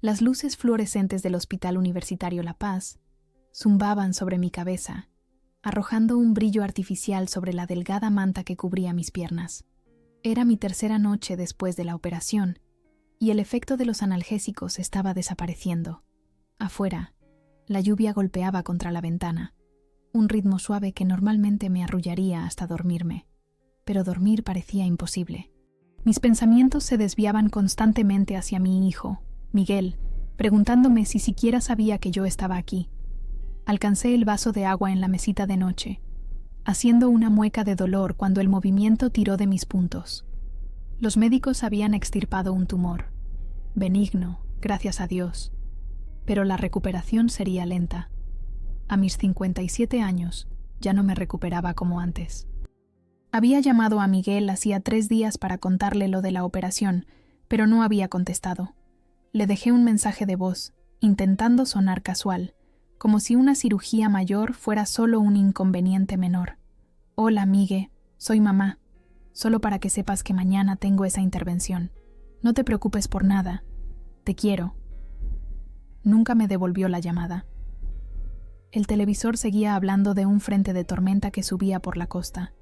Las luces fluorescentes del Hospital Universitario La Paz zumbaban sobre mi cabeza, arrojando un brillo artificial sobre la delgada manta que cubría mis piernas. Era mi tercera noche después de la operación, y el efecto de los analgésicos estaba desapareciendo. Afuera, la lluvia golpeaba contra la ventana, un ritmo suave que normalmente me arrullaría hasta dormirme, pero dormir parecía imposible. Mis pensamientos se desviaban constantemente hacia mi hijo, Miguel, preguntándome si siquiera sabía que yo estaba aquí. Alcancé el vaso de agua en la mesita de noche, haciendo una mueca de dolor cuando el movimiento tiró de mis puntos. Los médicos habían extirpado un tumor, benigno, gracias a Dios, pero la recuperación sería lenta. A mis 57 años ya no me recuperaba como antes. Había llamado a Miguel hacía 3 días para contarle lo de la operación, pero no había contestado. Le dejé un mensaje de voz, intentando sonar casual, como si una cirugía mayor fuera solo un inconveniente menor. Hola, Migue, soy mamá. Solo para que sepas que mañana tengo esa intervención. No te preocupes por nada. Te quiero. Nunca me devolvió la llamada. El televisor seguía hablando de un frente de tormenta que subía por la costa.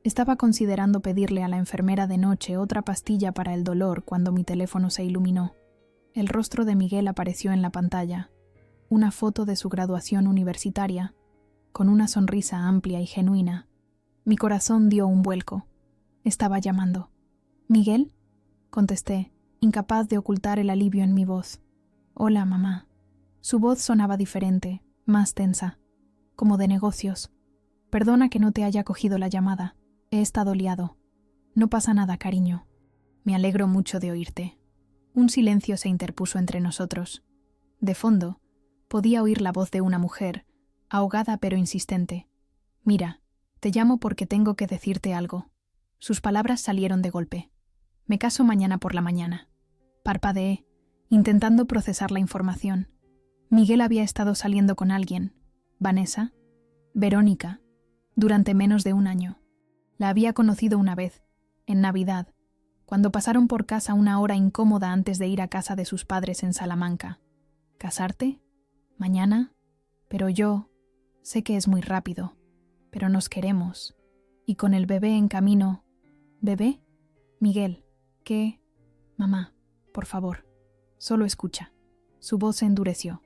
Estaba considerando pedirle a la enfermera de noche otra pastilla para el dolor cuando mi teléfono se iluminó. El rostro de Miguel apareció en la pantalla, una foto de su graduación universitaria, con una sonrisa amplia y genuina. Mi corazón dio un vuelco. Estaba llamando. ¿Miguel? Contesté, incapaz de ocultar el alivio en mi voz. Hola, mamá. Su voz sonaba diferente, más tensa, como de negocios. Perdona que no te haya cogido la llamada. He estado liado. No pasa nada, cariño. Me alegro mucho de oírte. Un silencio se interpuso entre nosotros. De fondo, podía oír la voz de una mujer, ahogada pero insistente. Mira, te llamo porque tengo que decirte algo. Sus palabras salieron de golpe. Me caso mañana por la mañana. Parpadeé, intentando procesar la información. Miguel había estado saliendo con alguien. Vanessa, Verónica, durante menos de 1 año. La había conocido una vez, en Navidad, cuando pasaron por casa una hora incómoda antes de ir a casa de sus padres en Salamanca. ¿Casarte? ¿Mañana? Pero yo sé que es muy rápido, pero nos queremos. Y con el bebé en camino... ¿Bebé? Miguel, ¿qué? Mamá, por favor, solo escucha. Su voz se endureció.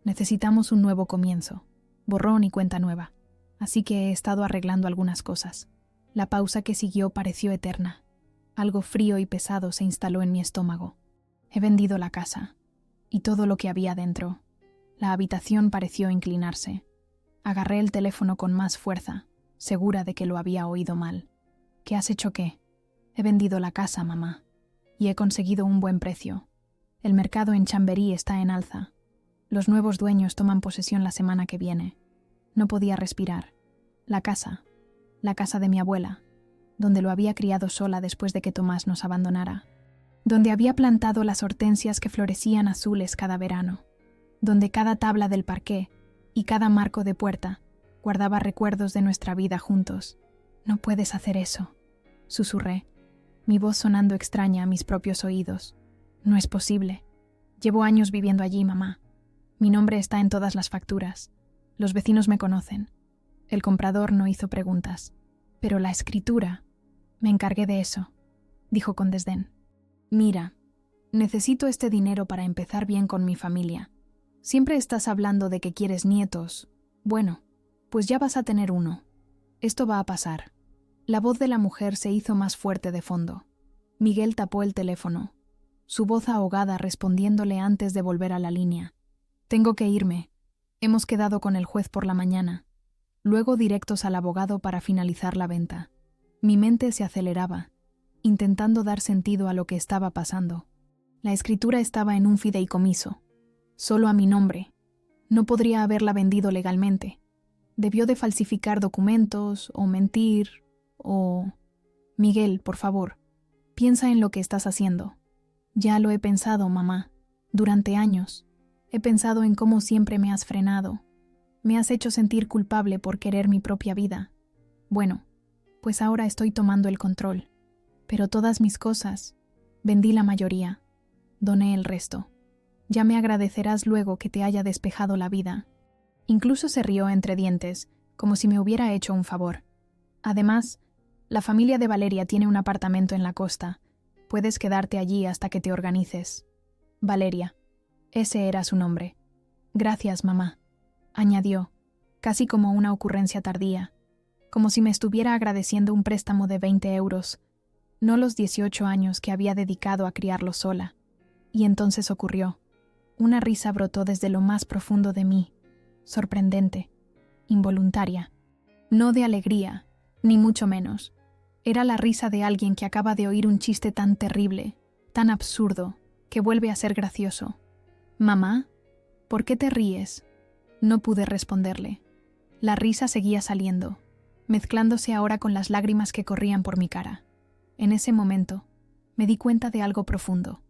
Necesitamos un nuevo comienzo, borrón y cuenta nueva. Así que he estado arreglando algunas cosas. La pausa que siguió pareció eterna. Algo frío y pesado se instaló en mi estómago. He vendido la casa y todo lo que había dentro. La habitación pareció inclinarse. Agarré el teléfono con más fuerza, segura de que lo había oído mal. ¿Qué has hecho qué? He vendido la casa, mamá, y he conseguido un buen precio. El mercado en Chamberí está en alza. Los nuevos dueños toman posesión la semana que viene. No podía respirar. La casa de mi abuela, donde lo había criado sola después de que Tomás nos abandonara, donde había plantado las hortensias que florecían azules cada verano, donde cada tabla del parqué y cada marco de puerta guardaba recuerdos de nuestra vida juntos. No puedes hacer eso, susurré, mi voz sonando extraña a mis propios oídos. No es posible. Llevo años viviendo allí, mamá. Mi nombre está en todas las facturas. Los vecinos me conocen. El comprador no hizo preguntas. Pero la escritura... Me encargué de eso, dijo con desdén. Mira, necesito este dinero para empezar bien con mi familia. Siempre estás hablando de que quieres nietos. Bueno, pues ya vas a tener uno. Esto va a pasar. La voz de la mujer se hizo más fuerte de fondo. Miguel tapó el teléfono, su voz ahogada respondiéndole antes de volver a la línea. Tengo que irme. Hemos quedado con el juez por la mañana. Luego directos al abogado para finalizar la venta. Mi mente se aceleraba, intentando dar sentido a lo que estaba pasando. La escritura estaba en un fideicomiso, solo a mi nombre. No podría haberla vendido legalmente. Debió de falsificar documentos, o mentir, o... Miguel, por favor, piensa en lo que estás haciendo. Ya lo he pensado, mamá, durante años. He pensado en cómo siempre me has frenado. Me has hecho sentir culpable por querer mi propia vida. Bueno, pues ahora estoy tomando el control. Pero todas mis cosas, vendí la mayoría, doné el resto. Ya me agradecerás luego que te haya despejado la vida. Incluso se rió entre dientes, como si me hubiera hecho un favor. Además, la familia de Valeria tiene un apartamento en la costa. Puedes quedarte allí hasta que te organices. Valeria. Ese era su nombre. Gracias, mamá, añadió, casi como una ocurrencia tardía, como si me estuviera agradeciendo un préstamo de 20 euros, no los 18 años que había dedicado a criarlo sola. Y entonces ocurrió. Una risa brotó desde lo más profundo de mí, sorprendente, involuntaria. No de alegría, ni mucho menos. Era la risa de alguien que acaba de oír un chiste tan terrible, tan absurdo, que vuelve a ser gracioso. «Mamá, ¿por qué te ríes?». No pude responderle. La risa seguía saliendo, mezclándose ahora con las lágrimas que corrían por mi cara. En ese momento, me di cuenta de algo profundo.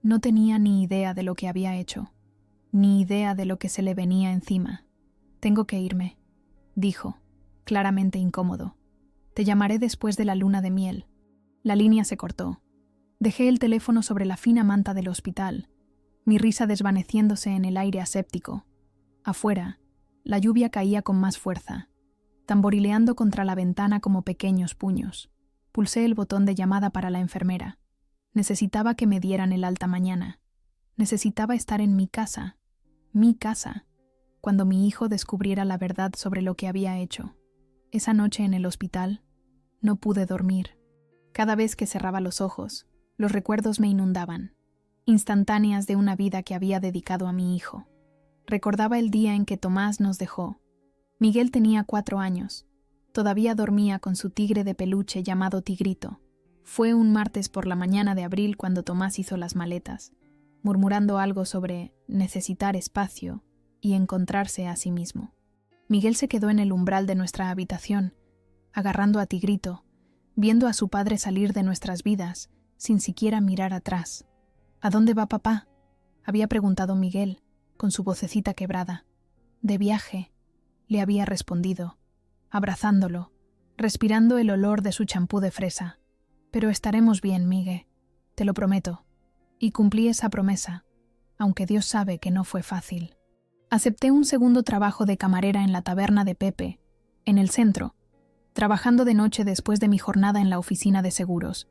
No tenía ni idea de lo que había hecho, ni idea de lo que se le venía encima. «Tengo que irme», dijo, claramente incómodo. «Te llamaré después de la luna de miel». La línea se cortó. Dejé el teléfono sobre la fina manta del hospital, mi risa desvaneciéndose en el aire aséptico. Afuera, la lluvia caía con más fuerza, tamborileando contra la ventana como pequeños puños. Pulsé el botón de llamada para la enfermera. Necesitaba que me dieran el alta mañana. Necesitaba estar en mi casa, cuando mi hijo descubriera la verdad sobre lo que había hecho. Esa noche en el hospital, no pude dormir. Cada vez que cerraba los ojos, los recuerdos me inundaban, instantáneas de una vida que había dedicado a mi hijo. Recordaba el día en que Tomás nos dejó. Miguel tenía 4 años. Todavía dormía con su tigre de peluche llamado Tigrito. Fue un martes por la mañana de abril cuando Tomás hizo las maletas, murmurando algo sobre necesitar espacio y encontrarse a sí mismo. Miguel se quedó en el umbral de nuestra habitación, agarrando a Tigrito, viendo a su padre salir de nuestras vidas, sin siquiera mirar atrás. «¿A dónde va papá?», había preguntado Miguel, con su vocecita quebrada. «De viaje», le había respondido, abrazándolo, respirando el olor de su champú de fresa. «Pero estaremos bien, Migue, te lo prometo». Y cumplí esa promesa, aunque Dios sabe que no fue fácil. Acepté un segundo trabajo de camarera en la taberna de Pepe, en el centro, trabajando de noche después de mi jornada en la oficina de seguros.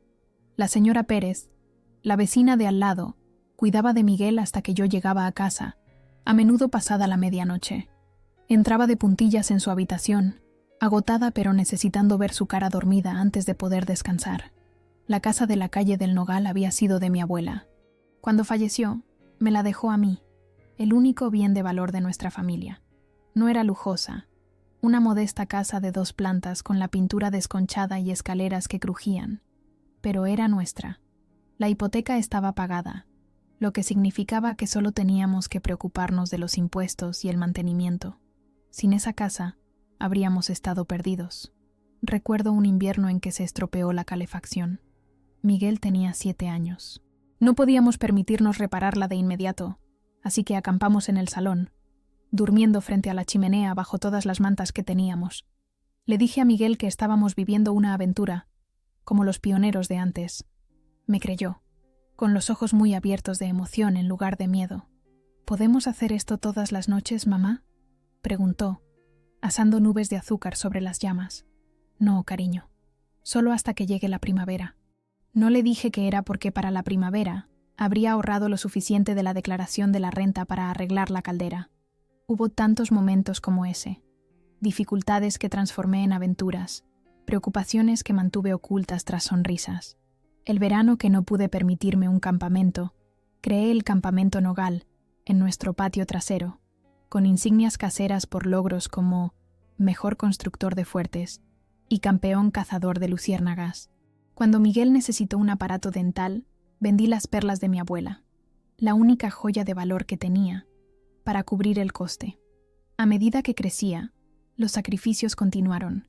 La señora Pérez, la vecina de al lado, cuidaba de Miguel hasta que yo llegaba a casa, a menudo pasada la medianoche. Entraba de puntillas en su habitación, agotada pero necesitando ver su cara dormida antes de poder descansar. La casa de la calle del Nogal había sido de mi abuela. Cuando falleció, me la dejó a mí, el único bien de valor de nuestra familia. No era lujosa, una modesta casa de 2 plantas con la pintura desconchada y escaleras que crujían, pero era nuestra. La hipoteca estaba pagada, lo que significaba que solo teníamos que preocuparnos de los impuestos y el mantenimiento. Sin esa casa, habríamos estado perdidos. Recuerdo un invierno en que se estropeó la calefacción. Miguel tenía 7 años. No podíamos permitirnos repararla de inmediato, así que acampamos en el salón, durmiendo frente a la chimenea bajo todas las mantas que teníamos. Le dije a Miguel que estábamos viviendo una aventura, como los pioneros de antes. Me creyó, con los ojos muy abiertos de emoción en lugar de miedo. «¿Podemos hacer esto todas las noches, mamá?», preguntó, asando nubes de azúcar sobre las llamas. «No, cariño, solo hasta que llegue la primavera». No le dije que era porque para la primavera habría ahorrado lo suficiente de la declaración de la renta para arreglar la caldera. Hubo tantos momentos como ese, dificultades que transformé en aventuras, preocupaciones que mantuve ocultas tras sonrisas. El verano que no pude permitirme un campamento, creé el campamento Nogal en nuestro patio trasero, con insignias caseras por logros como mejor constructor de fuertes y campeón cazador de luciérnagas. Cuando Miguel necesitó un aparato dental, vendí las perlas de mi abuela, la única joya de valor que tenía, para cubrir el coste. A medida que crecía, los sacrificios continuaron.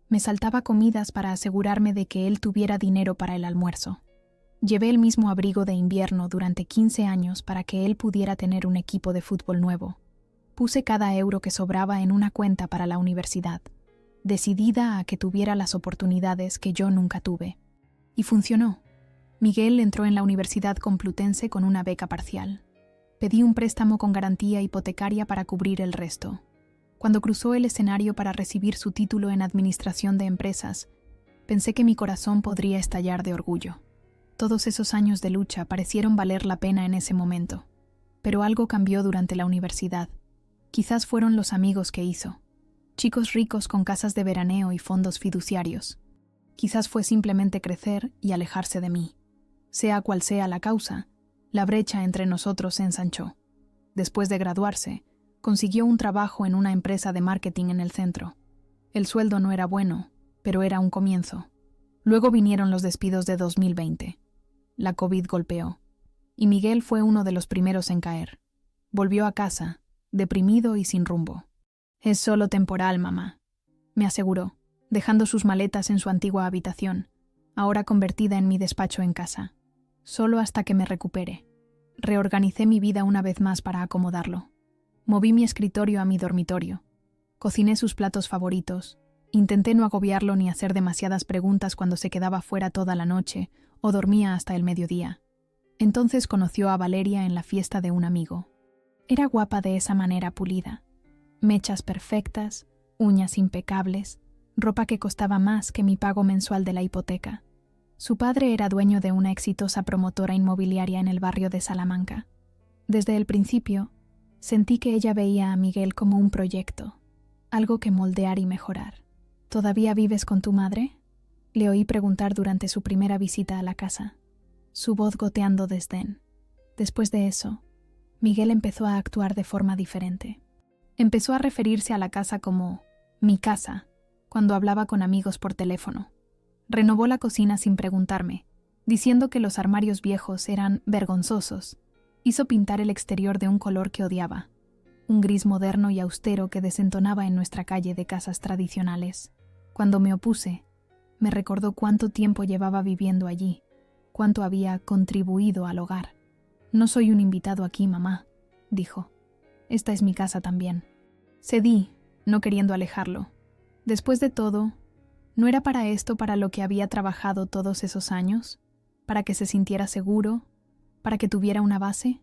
Me saltaba comidas para asegurarme de que él tuviera dinero para el almuerzo. Llevé el mismo abrigo de invierno durante 15 años para que él pudiera tener un equipo de fútbol nuevo. Puse cada euro que sobraba en una cuenta para la universidad, decidida a que tuviera las oportunidades que yo nunca tuve. Y funcionó. Miguel entró en la Universidad Complutense con una beca parcial. Pedí un préstamo con garantía hipotecaria para cubrir el resto. Cuando cruzó el escenario para recibir su título en Administración de Empresas, pensé que mi corazón podría estallar de orgullo. Todos esos años de lucha parecieron valer la pena en ese momento. Pero algo cambió durante la universidad. Quizás fueron los amigos que hizo. Chicos ricos con casas de veraneo y fondos fiduciarios. Quizás fue simplemente crecer y alejarse de mí. Sea cual sea la causa, la brecha entre nosotros se ensanchó. Después de graduarse, consiguió un trabajo en una empresa de marketing en el centro. El sueldo no era bueno, pero era un comienzo. Luego vinieron los despidos de 2020. La COVID golpeó, y Miguel fue uno de los primeros en caer. Volvió a casa, deprimido y sin rumbo. «Es solo temporal, mamá», me aseguró, dejando sus maletas en su antigua habitación, ahora convertida en mi despacho en casa. «Solo hasta que me recupere». Reorganicé mi vida una vez más para acomodarlo. Moví mi escritorio a mi dormitorio. Cociné sus platos favoritos. Intenté no agobiarlo ni hacer demasiadas preguntas cuando se quedaba fuera toda la noche o dormía hasta el mediodía. Entonces conoció a Valeria en la fiesta de un amigo. Era guapa de esa manera pulida. Mechas perfectas, uñas impecables, ropa que costaba más que mi pago mensual de la hipoteca. Su padre era dueño de una exitosa promotora inmobiliaria en el barrio de Salamanca. Desde el principio, sentí que ella veía a Miguel como un proyecto, algo que moldear y mejorar. «¿Todavía vives con tu madre?», le oí preguntar durante su primera visita a la casa, su voz goteando desdén. Después de eso, Miguel empezó a actuar de forma diferente. Empezó a referirse a la casa como «mi casa» cuando hablaba con amigos por teléfono. Renovó la cocina sin preguntarme, diciendo que los armarios viejos eran vergonzosos. Hizo pintar el exterior de un color que odiaba, un gris moderno y austero que desentonaba en nuestra calle de casas tradicionales. Cuando me opuse, me recordó cuánto tiempo llevaba viviendo allí, cuánto había contribuido al hogar. «No soy un invitado aquí, mamá», dijo. «Esta es mi casa también». Cedí, no queriendo alejarlo. Después de todo, ¿no era para esto para lo que había trabajado todos esos años? ¿Para que se sintiera seguro? ¿Para que tuviera una base?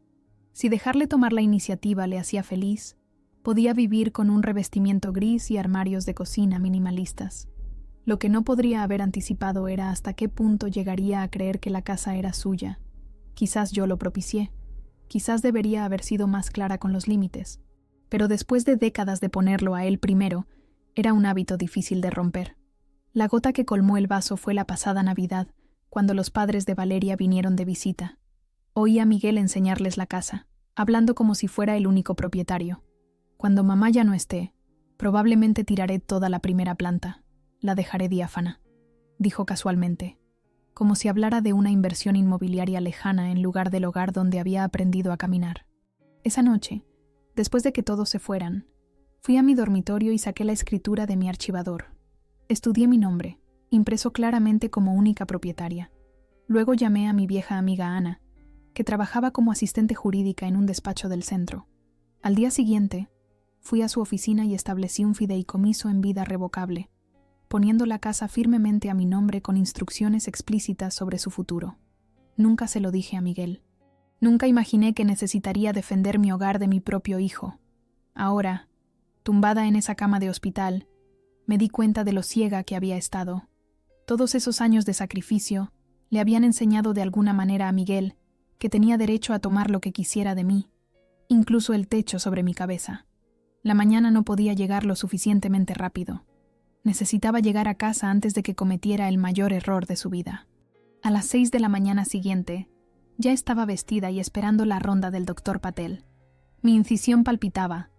Si dejarle tomar la iniciativa le hacía feliz, podía vivir con un revestimiento gris y armarios de cocina minimalistas. Lo que no podría haber anticipado era hasta qué punto llegaría a creer que la casa era suya. Quizás yo lo propicié. Quizás debería haber sido más clara con los límites. Pero después de décadas de ponerlo a él primero, era un hábito difícil de romper. La gota que colmó el vaso fue la pasada Navidad, cuando los padres de Valeria vinieron de visita. Oí a Miguel enseñarles la casa, hablando como si fuera el único propietario. «Cuando mamá ya no esté, probablemente tiraré toda la primera planta. La dejaré diáfana», dijo casualmente, como si hablara de una inversión inmobiliaria lejana en lugar del hogar donde había aprendido a caminar. Esa noche, después de que todos se fueran, fui a mi dormitorio y saqué la escritura de mi archivador. Estudié mi nombre, impreso claramente como única propietaria. Luego llamé a mi vieja amiga Ana, que trabajaba como asistente jurídica en un despacho del centro. Al día siguiente, fui a su oficina y establecí un fideicomiso en vida revocable, poniendo la casa firmemente a mi nombre con instrucciones explícitas sobre su futuro. Nunca se lo dije a Miguel. Nunca imaginé que necesitaría defender mi hogar de mi propio hijo. Ahora, tumbada en esa cama de hospital, me di cuenta de lo ciega que había estado. Todos esos años de sacrificio le habían enseñado de alguna manera a Miguel que tenía derecho a tomar lo que quisiera de mí, incluso el techo sobre mi cabeza. La mañana no podía llegar lo suficientemente rápido. Necesitaba llegar a casa antes de que cometiera el mayor error de su vida. A las 6 de la mañana siguiente, ya estaba vestida y esperando la ronda del doctor Patel. Mi incisión palpitaba,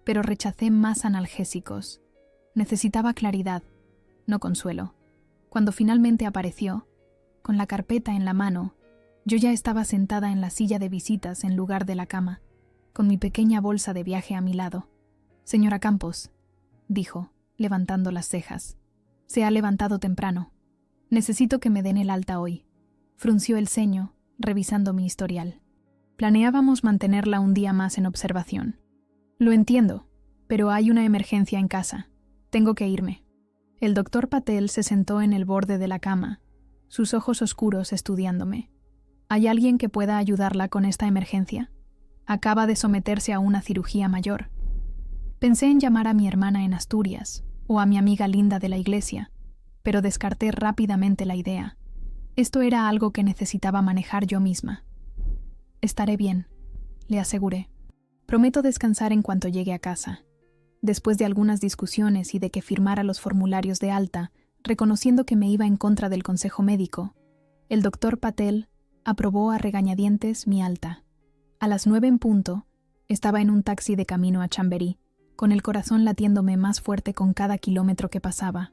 pero rechacé más analgésicos. Necesitaba claridad, no consuelo. Cuando finalmente apareció, con la carpeta en la mano, yo ya estaba sentada en la silla de visitas en lugar de la cama, con mi pequeña bolsa de viaje a mi lado. «Señora Campos», dijo, levantando las cejas. «Se ha levantado temprano. Necesito que me den el alta hoy». Frunció el ceño, revisando mi historial. Planeábamos mantenerla un día más en observación. «Lo entiendo, pero hay una emergencia en casa. Tengo que irme». El doctor Patel se sentó en el borde de la cama, sus ojos oscuros estudiándome. «¿Hay alguien que pueda ayudarla con esta emergencia?». Acaba de someterse a una cirugía mayor. Pensé en llamar a mi hermana en Asturias o a mi amiga Linda de la iglesia, pero descarté rápidamente la idea. Esto era algo que necesitaba manejar yo misma. Estaré bien, le aseguré. Prometo descansar en cuanto llegue a casa. Después de algunas discusiones y de que firmara los formularios de alta, reconociendo que me iba en contra del consejo médico, el doctor Patel aprobó a regañadientes mi alta. A las 9 en punto, estaba en un taxi de camino a Chamberí, con el corazón latiéndome más fuerte con cada kilómetro que pasaba.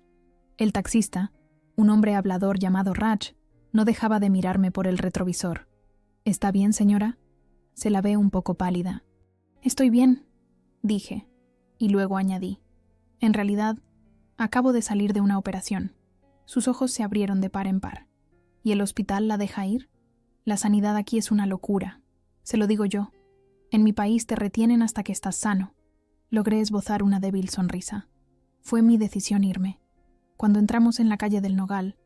El taxista, un hombre hablador llamado Raj, no dejaba de mirarme por el retrovisor. ¿Está bien, señora? Se la ve un poco pálida. Estoy bien, dije, y luego añadí. En realidad, acabo de salir de una operación. Sus ojos se abrieron de par en par. ¿Y el hospital la deja ir? La sanidad aquí es una locura. Se lo digo yo. En mi país te retienen hasta que estás sano. Logré esbozar una débil sonrisa. Fue mi decisión irme. Cuando entramos en la calle del Nogal,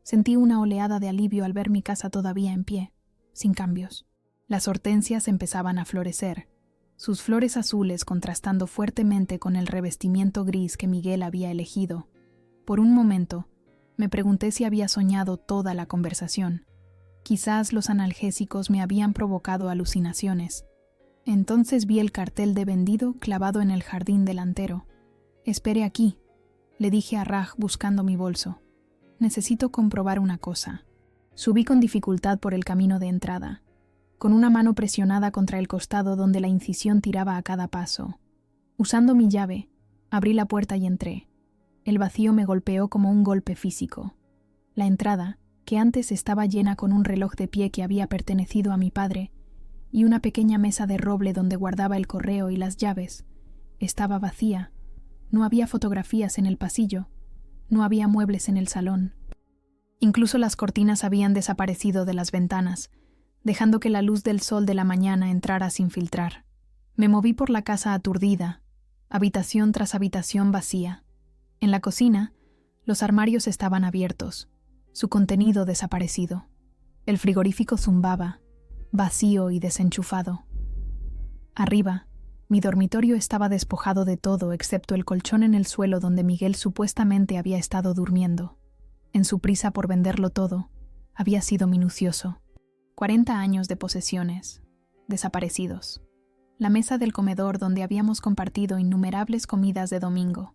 sentí una oleada de alivio al ver mi casa todavía en pie, sin cambios. Las hortensias empezaban a florecer, sus flores azules contrastando fuertemente con el revestimiento gris que Miguel había elegido. Por un momento, me pregunté si había soñado toda la conversación. Quizás los analgésicos me habían provocado alucinaciones. Entonces vi el cartel de vendido clavado en el jardín delantero. «Espere aquí», le dije a Raj buscando mi bolso. «Necesito comprobar una cosa». Subí con dificultad por el camino de entrada, con una mano presionada contra el costado donde la incisión tiraba a cada paso. Usando mi llave, abrí la puerta y entré. El vacío me golpeó como un golpe físico. La entrada, que antes estaba llena con un reloj de pie que había pertenecido a mi padre, y una pequeña mesa de roble donde guardaba el correo y las llaves, estaba vacía. No había fotografías en el pasillo, no había muebles en el salón. Incluso las cortinas habían desaparecido de las ventanas, dejando que la luz del sol de la mañana entrara sin filtrar. Me moví por la casa aturdida, habitación tras habitación vacía. En la cocina, los armarios estaban abiertos, su contenido desaparecido. El frigorífico zumbaba, vacío y desenchufado. Arriba, mi dormitorio estaba despojado de todo excepto el colchón en el suelo donde Miguel supuestamente había estado durmiendo. En su prisa por venderlo todo, había sido minucioso. 40 años de posesiones, desaparecidos. La mesa del comedor donde habíamos compartido innumerables comidas de domingo.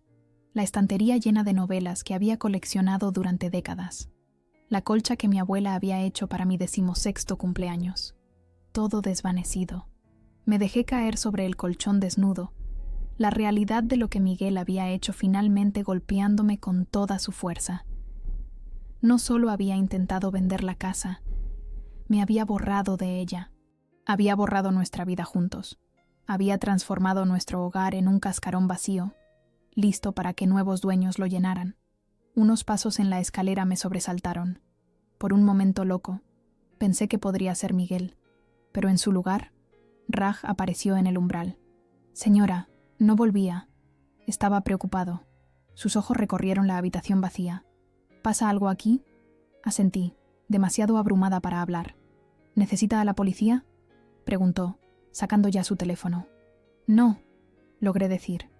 La estantería llena de novelas que había coleccionado durante décadas. La colcha que mi abuela había hecho para mi 16º cumpleaños. Todo desvanecido. Me dejé caer sobre el colchón desnudo, la realidad de lo que Miguel había hecho finalmente golpeándome con toda su fuerza. No solo había intentado vender la casa, me había borrado de ella. Había borrado nuestra vida juntos. Había transformado nuestro hogar en un cascarón vacío, listo para que nuevos dueños lo llenaran. Unos pasos en la escalera me sobresaltaron. Por un momento loco, pensé que podría ser Miguel, pero en su lugar, Raj apareció en el umbral. «Señora, no volvía». Estaba preocupado. Sus ojos recorrieron la habitación vacía. «¿Pasa algo aquí?» Asentí, demasiado abrumada para hablar. «¿Necesita a la policía?», preguntó, sacando ya su teléfono. «No», logré decir.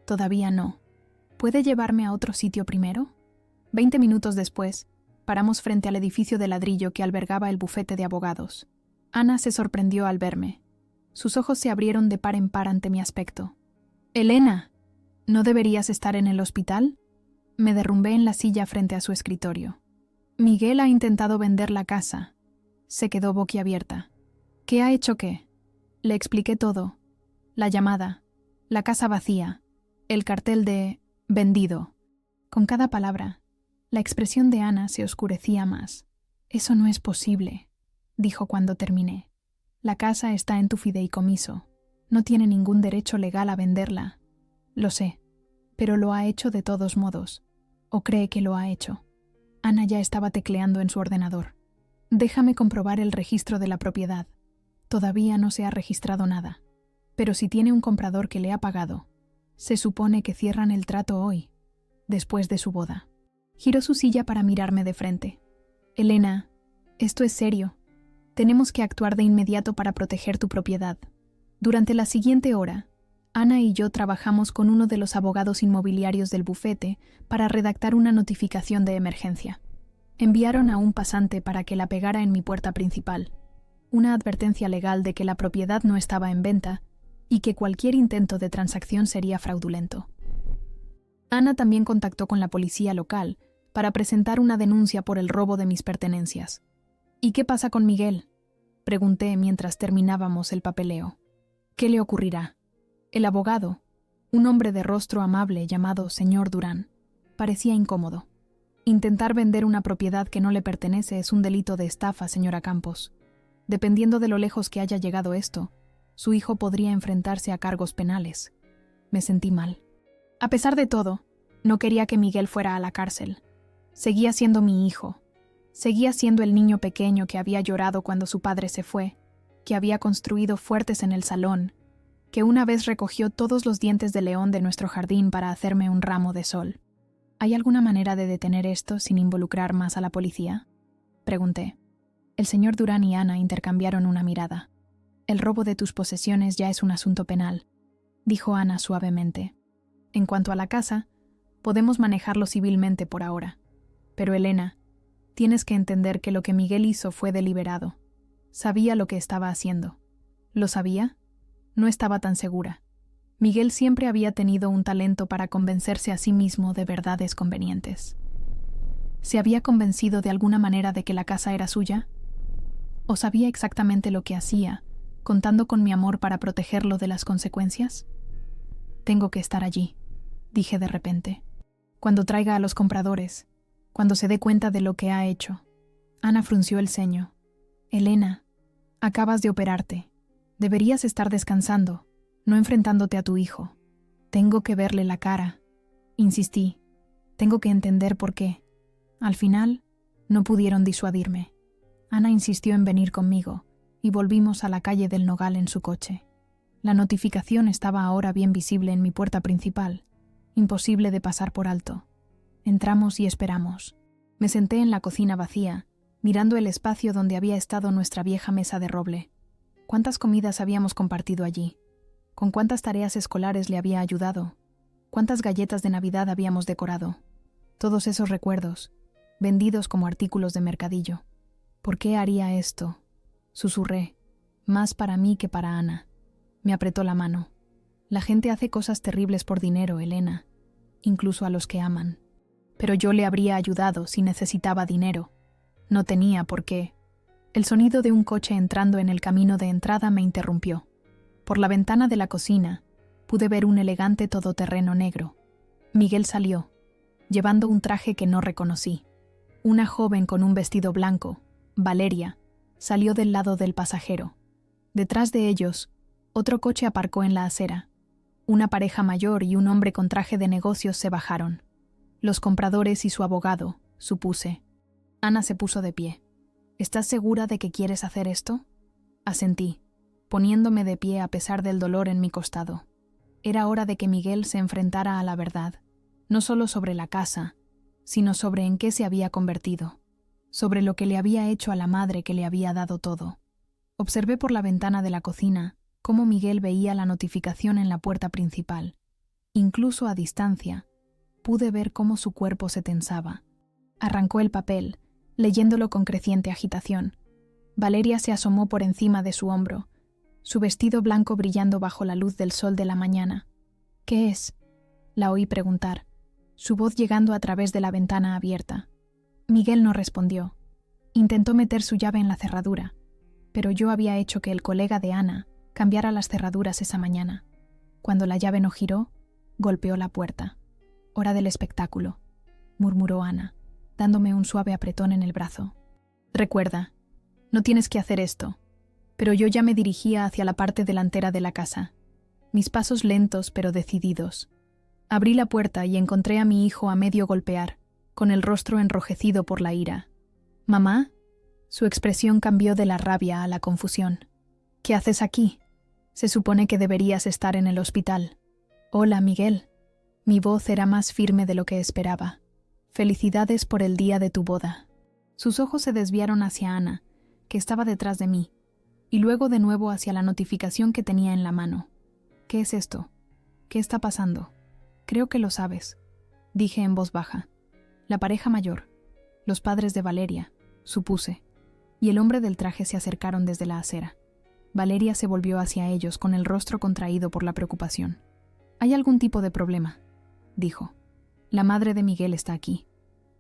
«Todavía no. ¿Puede llevarme a otro sitio primero?». 20 minutos después, paramos frente al edificio de ladrillo que albergaba el bufete de abogados. Ana se sorprendió al verme. Sus ojos se abrieron de par en par ante mi aspecto. «Elena, ¿no deberías estar en el hospital?». Me derrumbé en la silla frente a su escritorio. «Miguel ha intentado vender la casa». Se quedó boquiabierta. «¿Qué ha hecho qué?». Le expliqué todo. La llamada, la casa vacía, el cartel de «vendido». Con cada palabra, la expresión de Ana se oscurecía más. «Eso no es posible», dijo cuando terminé. «La casa está en tu fideicomiso. No tiene ningún derecho legal a venderla». «Lo sé, pero lo ha hecho de todos modos. ¿O cree que lo ha hecho?». Ana ya estaba tecleando en su ordenador. «Déjame comprobar el registro de la propiedad. Todavía no se ha registrado nada. Pero si tiene un comprador que le ha pagado, se supone que cierran el trato hoy, después de su boda». Giró su silla para mirarme de frente. «Elena, esto es serio. Tenemos que actuar de inmediato para proteger tu propiedad. Durante la siguiente hora, Ana y yo trabajamos con uno de los abogados inmobiliarios del bufete para redactar una notificación de emergencia. Enviaron a un pasante para que la pegara en mi puerta principal, una advertencia legal de que la propiedad no estaba en venta y que cualquier intento de transacción sería fraudulento. Ana también contactó con la policía local para presentar una denuncia por el robo de mis pertenencias. ¿Y qué pasa con Miguel?, pregunté mientras terminábamos el papeleo. ¿Qué le ocurrirá? El abogado, un hombre de rostro amable llamado señor Durán, parecía incómodo. Intentar vender una propiedad que no le pertenece es un delito de estafa, señora Campos. Dependiendo de lo lejos que haya llegado esto, su hijo podría enfrentarse a cargos penales. Me sentí mal. A pesar de todo, no quería que Miguel fuera a la cárcel. Seguía siendo mi hijo. Seguía siendo el niño pequeño que había llorado cuando su padre se fue, que había construido fuertes en el salón, que una vez recogió todos los dientes de león de nuestro jardín para hacerme un ramo de sol. ¿Hay alguna manera de detener esto sin involucrar más a la policía?, pregunté. El señor Durán y Ana intercambiaron una mirada. El robo de tus posesiones ya es un asunto penal, dijo Ana suavemente. En cuanto a la casa, podemos manejarlo civilmente por ahora. Pero Elena, tienes que entender que lo que Miguel hizo fue deliberado. Sabía lo que estaba haciendo. ¿Lo sabía? No estaba tan segura. Miguel siempre había tenido un talento para convencerse a sí mismo de verdades convenientes. ¿Se había convencido de alguna manera de que la casa era suya? ¿O sabía exactamente lo que hacía, contando con mi amor para protegerlo de las consecuencias? Tengo que estar allí, dije de repente. Cuando traiga a los compradores, cuando se dé cuenta de lo que ha hecho. Ana frunció el ceño. Elena, acabas de operarte. Deberías estar descansando, no enfrentándote a tu hijo. Tengo que verle la cara. Insistí. Tengo que entender por qué. Al final, no pudieron disuadirme. Ana insistió en venir conmigo, y volvimos a la calle del Nogal en su coche. La notificación estaba ahora bien visible en mi puerta principal, imposible de pasar por alto. Entramos y esperamos. Me senté en la cocina vacía, mirando el espacio donde había estado nuestra vieja mesa de roble. ¿Cuántas comidas habíamos compartido allí? ¿Con cuántas tareas escolares le había ayudado? ¿Cuántas galletas de Navidad habíamos decorado? Todos esos recuerdos, vendidos como artículos de mercadillo. ¿Por qué haría esto? Susurré, más para mí que para Ana. Me apretó la mano. La gente hace cosas terribles por dinero, Elena, incluso a los que aman. Pero yo le habría ayudado si necesitaba dinero. No tenía por qué. El sonido de un coche entrando en el camino de entrada me interrumpió. Por la ventana de la cocina, pude ver un elegante todoterreno negro. Miguel salió, llevando un traje que no reconocí. Una joven con un vestido blanco, Valeria, salió del lado del pasajero. Detrás de ellos, otro coche aparcó en la acera. Una pareja mayor y un hombre con traje de negocios se bajaron. Los compradores y su abogado, supuse. Ana se puso de pie. ¿Estás segura de que quieres hacer esto? Asentí, poniéndome de pie a pesar del dolor en mi costado. Era hora de que Miguel se enfrentara a la verdad, no solo sobre la casa, sino sobre en qué se había convertido, sobre lo que le había hecho a la madre que le había dado todo. Observé por la ventana de la cocina cómo Miguel veía la notificación en la puerta principal. Incluso a distancia, pude ver cómo su cuerpo se tensaba. Arrancó el papel, leyéndolo con creciente agitación. Valeria se asomó por encima de su hombro, su vestido blanco brillando bajo la luz del sol de la mañana. ¿Qué es?, la oí preguntar, su voz llegando a través de la ventana abierta. Miguel no respondió. Intentó meter su llave en la cerradura, pero yo había hecho que el colega de Ana cambiara las cerraduras esa mañana. Cuando la llave no giró, golpeó la puerta. «Hora del espectáculo», murmuró Ana, dándome un suave apretón en el brazo. «Recuerda, no tienes que hacer esto». Pero yo ya me dirigía hacia la parte delantera de la casa, mis pasos lentos pero decididos. Abrí la puerta y encontré a mi hijo a medio golpear, con el rostro enrojecido por la ira. «¿Mamá?». Su expresión cambió de la rabia a la confusión. «¿Qué haces aquí? Se supone que deberías estar en el hospital». «Hola, Miguel». Mi voz era más firme de lo que esperaba. «Felicidades por el día de tu boda». Sus ojos se desviaron hacia Ana, que estaba detrás de mí. y luego de nuevo hacia la notificación que tenía en la mano. ¿Qué es esto? ¿Qué está pasando? Creo que lo sabes, dije en voz baja. La pareja mayor, los padres de Valeria, supuse, y el hombre del traje se acercaron desde la acera. Valeria se volvió hacia ellos con el rostro contraído por la preocupación. «¿Hay algún tipo de problema?», dijo. «La madre de Miguel está aquí.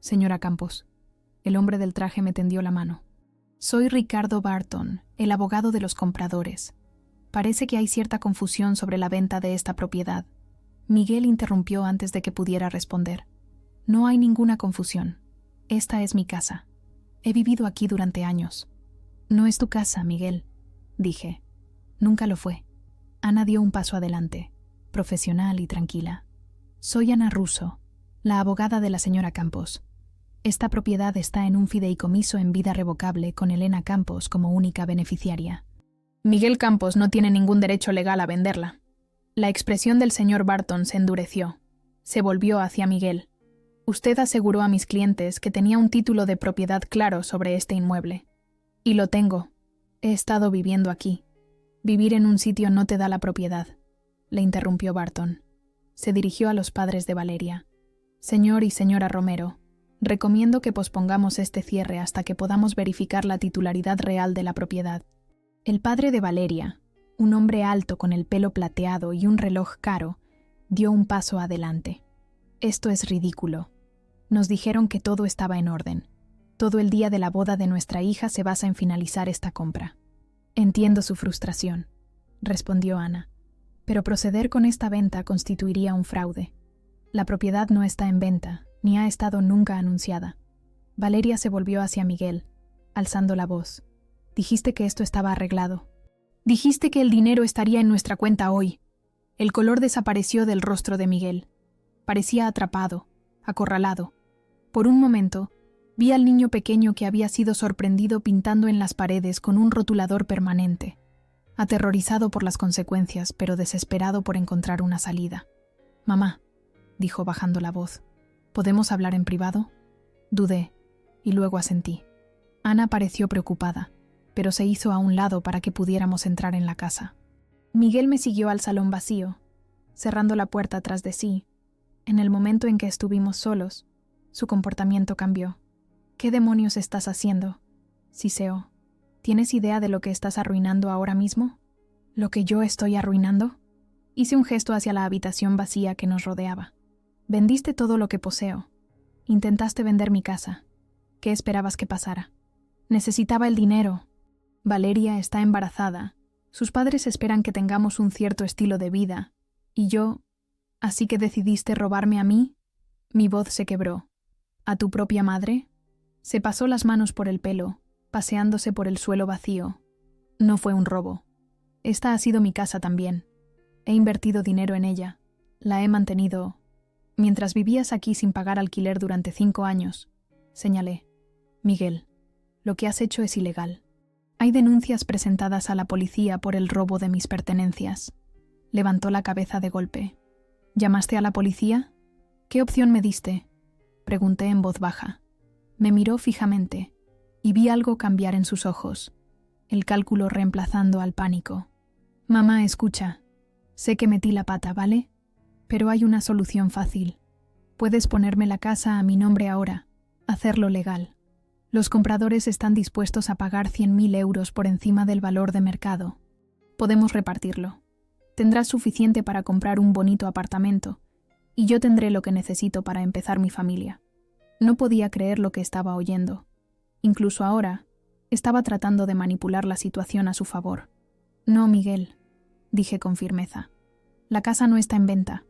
Señora Campos». El hombre del traje me tendió la mano. «Soy Ricardo Barton, el abogado de los compradores. Parece que hay cierta confusión sobre la venta de esta propiedad». Miguel interrumpió antes de que pudiera responder. «No hay ninguna confusión. Esta es mi casa. He vivido aquí durante años». «No es tu casa, Miguel», dije. «Nunca lo fue». Ana dio un paso adelante, profesional y tranquila. «Soy Ana Russo, la abogada de la señora Campos. Esta propiedad está en un fideicomiso en vida revocable con Elena Campos como única beneficiaria. Miguel Campos no tiene ningún derecho legal a venderla». La expresión del señor Barton se endureció. Se volvió hacia Miguel. «Usted aseguró a mis clientes que tenía un título de propiedad claro sobre este inmueble. Y lo tengo. He estado viviendo aquí. Vivir en un sitio no te da la propiedad», le interrumpió Barton. Se dirigió a los padres de Valeria. «Señor y señora Romero, recomiendo que pospongamos este cierre hasta que podamos verificar la titularidad real de la propiedad». El padre de Valeria, un hombre alto con el pelo plateado y un reloj caro, dio un paso adelante. «Esto es ridículo. Nos dijeron que todo estaba en orden. Todo el día de la boda de nuestra hija se basa en finalizar esta compra». «Entiendo su frustración», respondió Ana, «pero proceder con esta venta constituiría un fraude. La propiedad no está en venta, ni ha estado nunca anunciada». Valeria se volvió hacia Miguel, alzando la voz. «Dijiste que esto estaba arreglado. Dijiste que el dinero estaría en nuestra cuenta hoy». El color desapareció del rostro de Miguel. Parecía atrapado, acorralado. Por un momento, vi al niño pequeño que había sido sorprendido pintando en las paredes con un rotulador permanente, aterrorizado por las consecuencias, pero desesperado por encontrar una salida. «Mamá», dijo bajando la voz, «¿podemos hablar en privado?». Dudé, y luego asentí. Ana pareció preocupada, pero se hizo a un lado para que pudiéramos entrar en la casa. Miguel me siguió al salón vacío, cerrando la puerta tras de sí. En el momento en que estuvimos solos, su comportamiento cambió. «¿Qué demonios estás haciendo?», siseó. «¿Tienes idea de lo que estás arruinando ahora mismo?». «¿Lo que yo estoy arruinando?». Hice un gesto hacia la habitación vacía que nos rodeaba. «Vendiste todo lo que poseo. Intentaste vender mi casa. ¿Qué esperabas que pasara?». «Necesitaba el dinero. Valeria está embarazada. Sus padres esperan que tengamos un cierto estilo de vida. Y yo... ¿Así que decidiste robarme a mí?». Mi voz se quebró. «¿A tu propia madre?». Se pasó las manos por el pelo, paseándose por el suelo vacío. «No fue un robo. Esta ha sido mi casa también. He invertido dinero en ella. La he mantenido. Mientras vivías aquí sin pagar alquiler durante 5 años», señalé. «Miguel, lo que has hecho es ilegal. Hay denuncias presentadas a la policía por el robo de mis pertenencias». Levantó la cabeza de golpe. «¿Llamaste a la policía? ¿Qué opción me diste?», pregunté en voz baja. Me miró fijamente, y vi algo cambiar en sus ojos, el cálculo reemplazando al pánico. «Mamá, escucha. Sé que metí la pata, ¿vale? Pero hay una solución fácil. Puedes ponerme la casa a mi nombre ahora, hacerlo legal. Los compradores están dispuestos a pagar 100.000 euros por encima del valor de mercado. Podemos repartirlo. Tendrás suficiente para comprar un bonito apartamento, y yo tendré lo que necesito para empezar mi familia». No podía creer lo que estaba oyendo. Incluso ahora, estaba tratando de manipular la situación a su favor. «No, Miguel», dije con firmeza. «La casa no está en venta.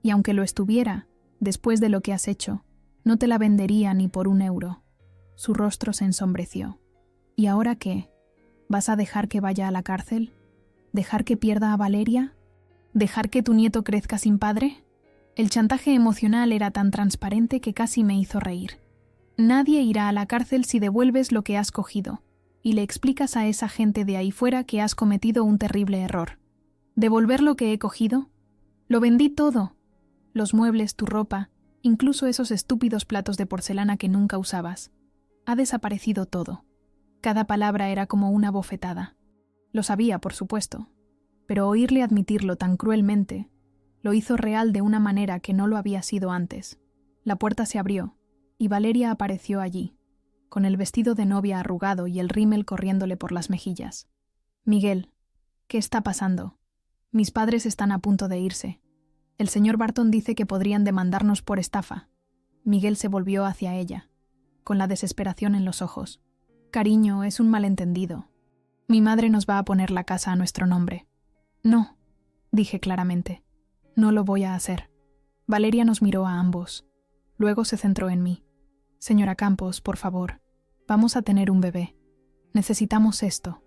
Y aunque lo estuviera, después de lo que has hecho, no te la vendería ni por 1 euro». Su rostro se ensombreció. «¿Y ahora qué? ¿Vas a dejar que vaya a la cárcel? ¿Dejar que pierda a Valeria? ¿Dejar que tu nieto crezca sin padre?». El chantaje emocional era tan transparente que casi me hizo reír. «Nadie irá a la cárcel si devuelves lo que has cogido, y le explicas a esa gente de ahí fuera que has cometido un terrible error. ¿Devolver lo que he cogido? Lo vendí todo. Los muebles, tu ropa, incluso esos estúpidos platos de porcelana que nunca usabas. Ha desaparecido todo». Cada palabra era como una bofetada. Lo sabía, por supuesto, pero oírle admitirlo tan cruelmente lo hizo real de una manera que no lo había sido antes. La puerta se abrió, y Valeria apareció allí, con el vestido de novia arrugado y el rímel corriéndole por las mejillas. «Miguel, ¿qué está pasando? Mis padres están a punto de irse. El señor Barton dice que podrían demandarnos por estafa». Miguel se volvió hacia ella, con la desesperación en los ojos. «Cariño, es un malentendido. Mi madre nos va a poner la casa a nuestro nombre». «No», dije claramente. «No lo voy a hacer». Valeria nos miró a ambos. Luego se centró en mí. «Señora Campos, por favor, vamos a tener un bebé. Necesitamos esto».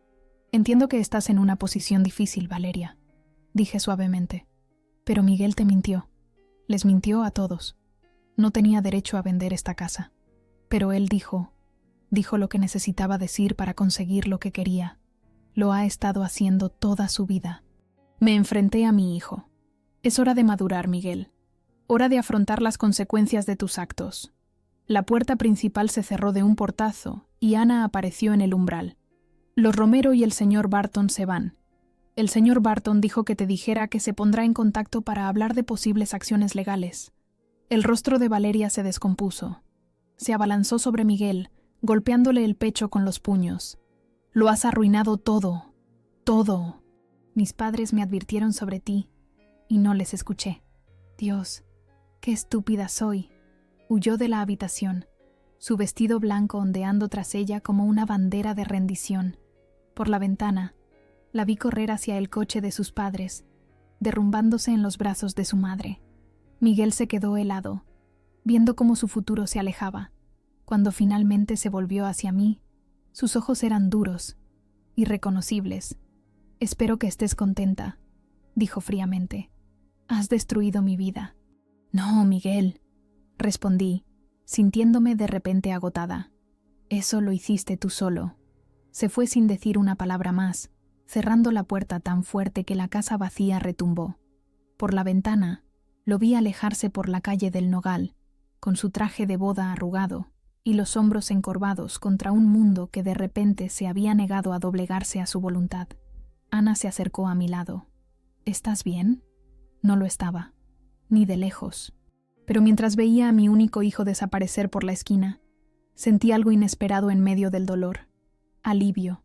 «Entiendo que estás en una posición difícil, Valeria», dije suavemente. «Pero Miguel te mintió. Les mintió a todos. No tenía derecho a vender esta casa. Pero él dijo lo que necesitaba decir para conseguir lo que quería. Lo ha estado haciendo toda su vida». Me enfrenté a mi hijo. «Es hora de madurar, Miguel. Hora de afrontar las consecuencias de tus actos». La puerta principal se cerró de un portazo y Ana apareció en el umbral. «Los Romero y el señor Barton se van. El señor Barton dijo que te dijera que se pondrá en contacto para hablar de posibles acciones legales». El rostro de Valeria se descompuso. Se abalanzó sobre Miguel, golpeándole el pecho con los puños. «Lo has arruinado todo. Todo. Mis padres me advirtieron sobre ti y no les escuché. Dios, qué estúpida soy». Huyó de la habitación, su vestido blanco ondeando tras ella como una bandera de rendición. Por la ventana, la vi correr hacia el coche de sus padres, derrumbándose en los brazos de su madre. Miguel se quedó helado, viendo cómo su futuro se alejaba. Cuando finalmente se volvió hacia mí, sus ojos eran duros, irreconocibles. «Espero que estés contenta», dijo fríamente. «Has destruido mi vida». «No, Miguel», respondí, sintiéndome de repente agotada. «Eso lo hiciste tú solo». Se fue sin decir una palabra más, cerrando la puerta tan fuerte que la casa vacía retumbó. Por la ventana, lo vi alejarse por la calle del Nogal, con su traje de boda arrugado y los hombros encorvados contra un mundo que de repente se había negado a doblegarse a su voluntad. Ana se acercó a mi lado. «¿Estás bien?» No lo estaba, ni de lejos. Pero mientras veía a mi único hijo desaparecer por la esquina, sentí algo inesperado en medio del dolor. Alivio.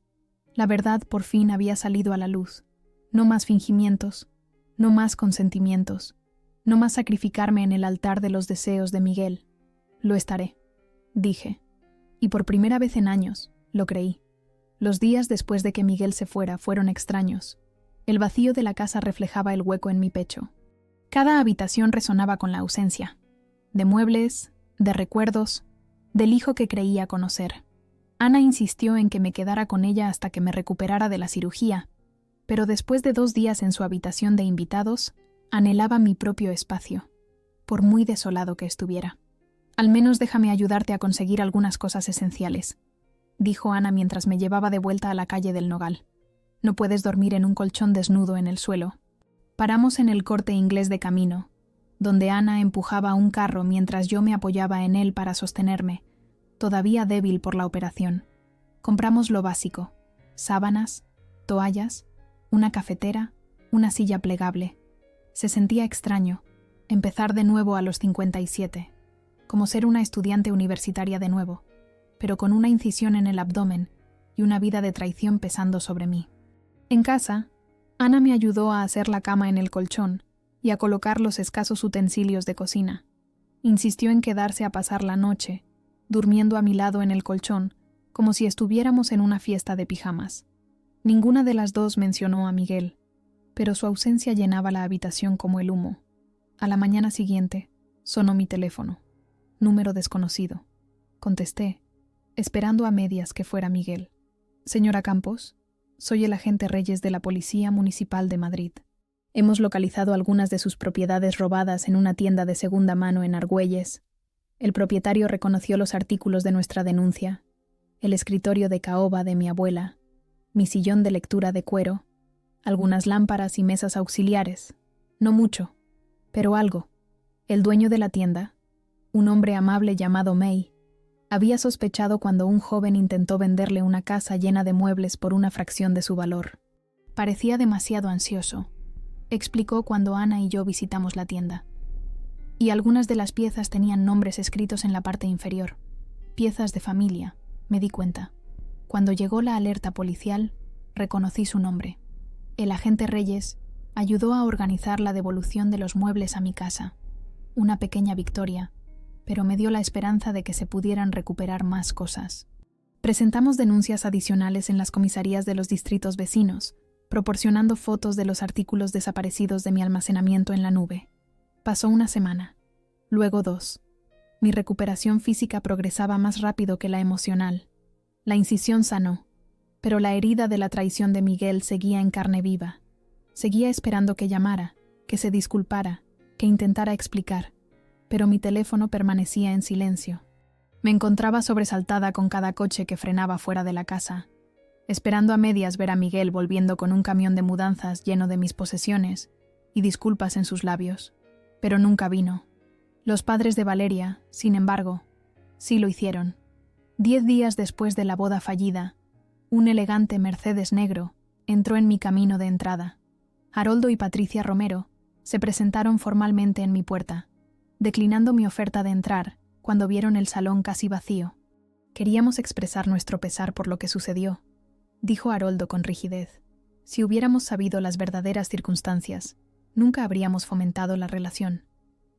La verdad por fin había salido a la luz. No más fingimientos, no más consentimientos, no más sacrificarme en el altar de los deseos de Miguel. «Lo estaré», dije. Y por primera vez en años, lo creí. Los días después de que Miguel se fuera fueron extraños. El vacío de la casa reflejaba el hueco en mi pecho. Cada habitación resonaba con la ausencia. De muebles, de recuerdos, del hijo que creía conocer. Ana insistió en que me quedara con ella hasta que me recuperara de la cirugía, pero después de 2 días en su habitación de invitados, anhelaba mi propio espacio, por muy desolado que estuviera. «Al menos déjame ayudarte a conseguir algunas cosas esenciales», dijo Ana mientras me llevaba de vuelta a la calle del Nogal. «No puedes dormir en un colchón desnudo en el suelo». Paramos en el Corte Inglés de camino, donde Ana empujaba un carro mientras yo me apoyaba en él para sostenerme, todavía débil por la operación. Compramos lo básico: sábanas, toallas, una cafetera, una silla plegable. Se sentía extraño, empezar de nuevo a los 57, como ser una estudiante universitaria de nuevo, pero con una incisión en el abdomen y una vida de traición pesando sobre mí. En casa, Ana me ayudó a hacer la cama en el colchón y a colocar los escasos utensilios de cocina. Insistió en quedarse a pasar la noche, durmiendo a mi lado en el colchón, como si estuviéramos en una fiesta de pijamas. Ninguna de las dos mencionó a Miguel, pero su ausencia llenaba la habitación como el humo. A la mañana siguiente, sonó mi teléfono. Número desconocido. Contesté, esperando a medias que fuera Miguel. «Señora Campos, soy el agente Reyes de la Policía Municipal de Madrid. Hemos localizado algunas de sus propiedades robadas en una tienda de segunda mano en Argüelles. El propietario reconoció los artículos de nuestra denuncia: el escritorio de caoba de mi abuela, mi sillón de lectura de cuero, algunas lámparas y mesas auxiliares. No mucho, pero algo. El dueño de la tienda, un hombre amable llamado May, había sospechado cuando un joven intentó venderle una casa llena de muebles por una fracción de su valor. Parecía demasiado ansioso, explicó cuando Ana y yo visitamos la tienda. Y algunas de las piezas tenían nombres escritos en la parte inferior. Piezas de familia, me di cuenta. Cuando llegó la alerta policial, reconocí su nombre. El agente Reyes ayudó a organizar la devolución de los muebles a mi casa. Una pequeña victoria, pero me dio la esperanza de que se pudieran recuperar más cosas. Presentamos denuncias adicionales en las comisarías de los distritos vecinos, proporcionando fotos de los artículos desaparecidos de mi almacenamiento en la nube. Pasó una semana, luego 2. Mi recuperación física progresaba más rápido que la emocional. La incisión sanó, pero la herida de la traición de Miguel seguía en carne viva. Seguía esperando que llamara, que se disculpara, que intentara explicar, pero mi teléfono permanecía en silencio. Me encontraba sobresaltada con cada coche que frenaba fuera de la casa, esperando a medias ver a Miguel volviendo con un camión de mudanzas lleno de mis posesiones y disculpas en sus labios. Pero nunca vino. Los padres de Valeria, sin embargo, sí lo hicieron. 10 días después de la boda fallida, un elegante Mercedes negro entró en mi camino de entrada. Haroldo y Patricia Romero se presentaron formalmente en mi puerta, declinando mi oferta de entrar cuando vieron el salón casi vacío. Queríamos expresar nuestro pesar por lo que sucedió, dijo Haroldo con rigidez. Si hubiéramos sabido las verdaderas circunstancias, nunca habríamos fomentado la relación.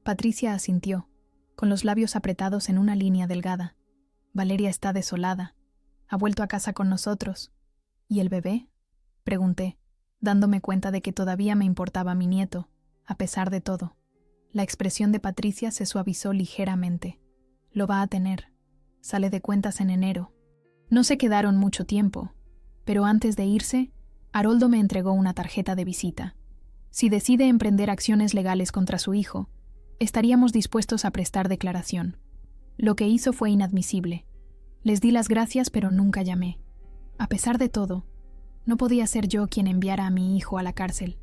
Patricia asintió, con los labios apretados en una línea delgada. Valeria está desolada. Ha vuelto a casa con nosotros. ¿Y el bebé?, pregunté, dándome cuenta de que todavía me importaba mi nieto, a pesar de todo. La expresión de Patricia se suavizó ligeramente. Lo va a tener. Sale de cuentas en enero. No se quedaron mucho tiempo, pero antes de irse, Haroldo me entregó una tarjeta de visita. Si decide emprender acciones legales contra su hijo, estaríamos dispuestos a prestar declaración. Lo que hizo fue inadmisible. Les di las gracias, pero nunca llamé. A pesar de todo, no podía ser yo quien enviara a mi hijo a la cárcel.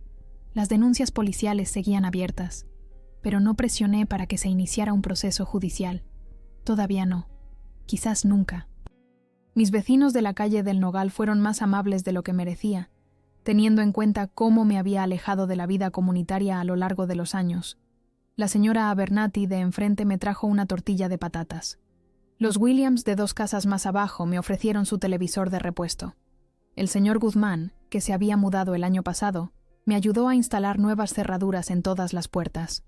Las denuncias policiales seguían abiertas, pero no presioné para que se iniciara un proceso judicial. Todavía no. Quizás nunca. Mis vecinos de la calle del Nogal fueron más amables de lo que merecía, teniendo en cuenta cómo me había alejado de la vida comunitaria a lo largo de los años. La señora Abernathy de enfrente me trajo una tortilla de patatas. Los Williams de 2 casas más abajo me ofrecieron su televisor de repuesto. El señor Guzmán, que se había mudado el año pasado, me ayudó a instalar nuevas cerraduras en todas las puertas.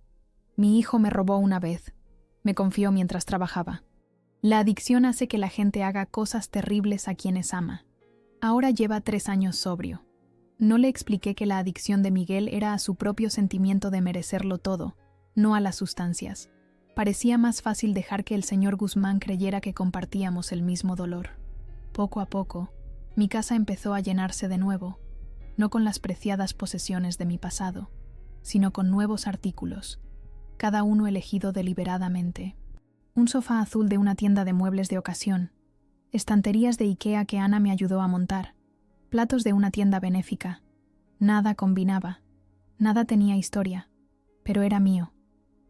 Mi hijo me robó una vez. Me confió mientras trabajaba. La adicción hace que la gente haga cosas terribles a quienes ama. Ahora lleva 3 años sobrio. No le expliqué que la adicción de Miguel era a su propio sentimiento de merecerlo todo, no a las sustancias. Parecía más fácil dejar que el señor Guzmán creyera que compartíamos el mismo dolor. Poco a poco, mi casa empezó a llenarse de nuevo, no con las preciadas posesiones de mi pasado, sino con nuevos artículos, cada uno elegido deliberadamente. Un sofá azul de una tienda de muebles de ocasión, estanterías de Ikea que Ana me ayudó a montar, platos de una tienda benéfica. Nada combinaba, nada tenía historia, pero era mío,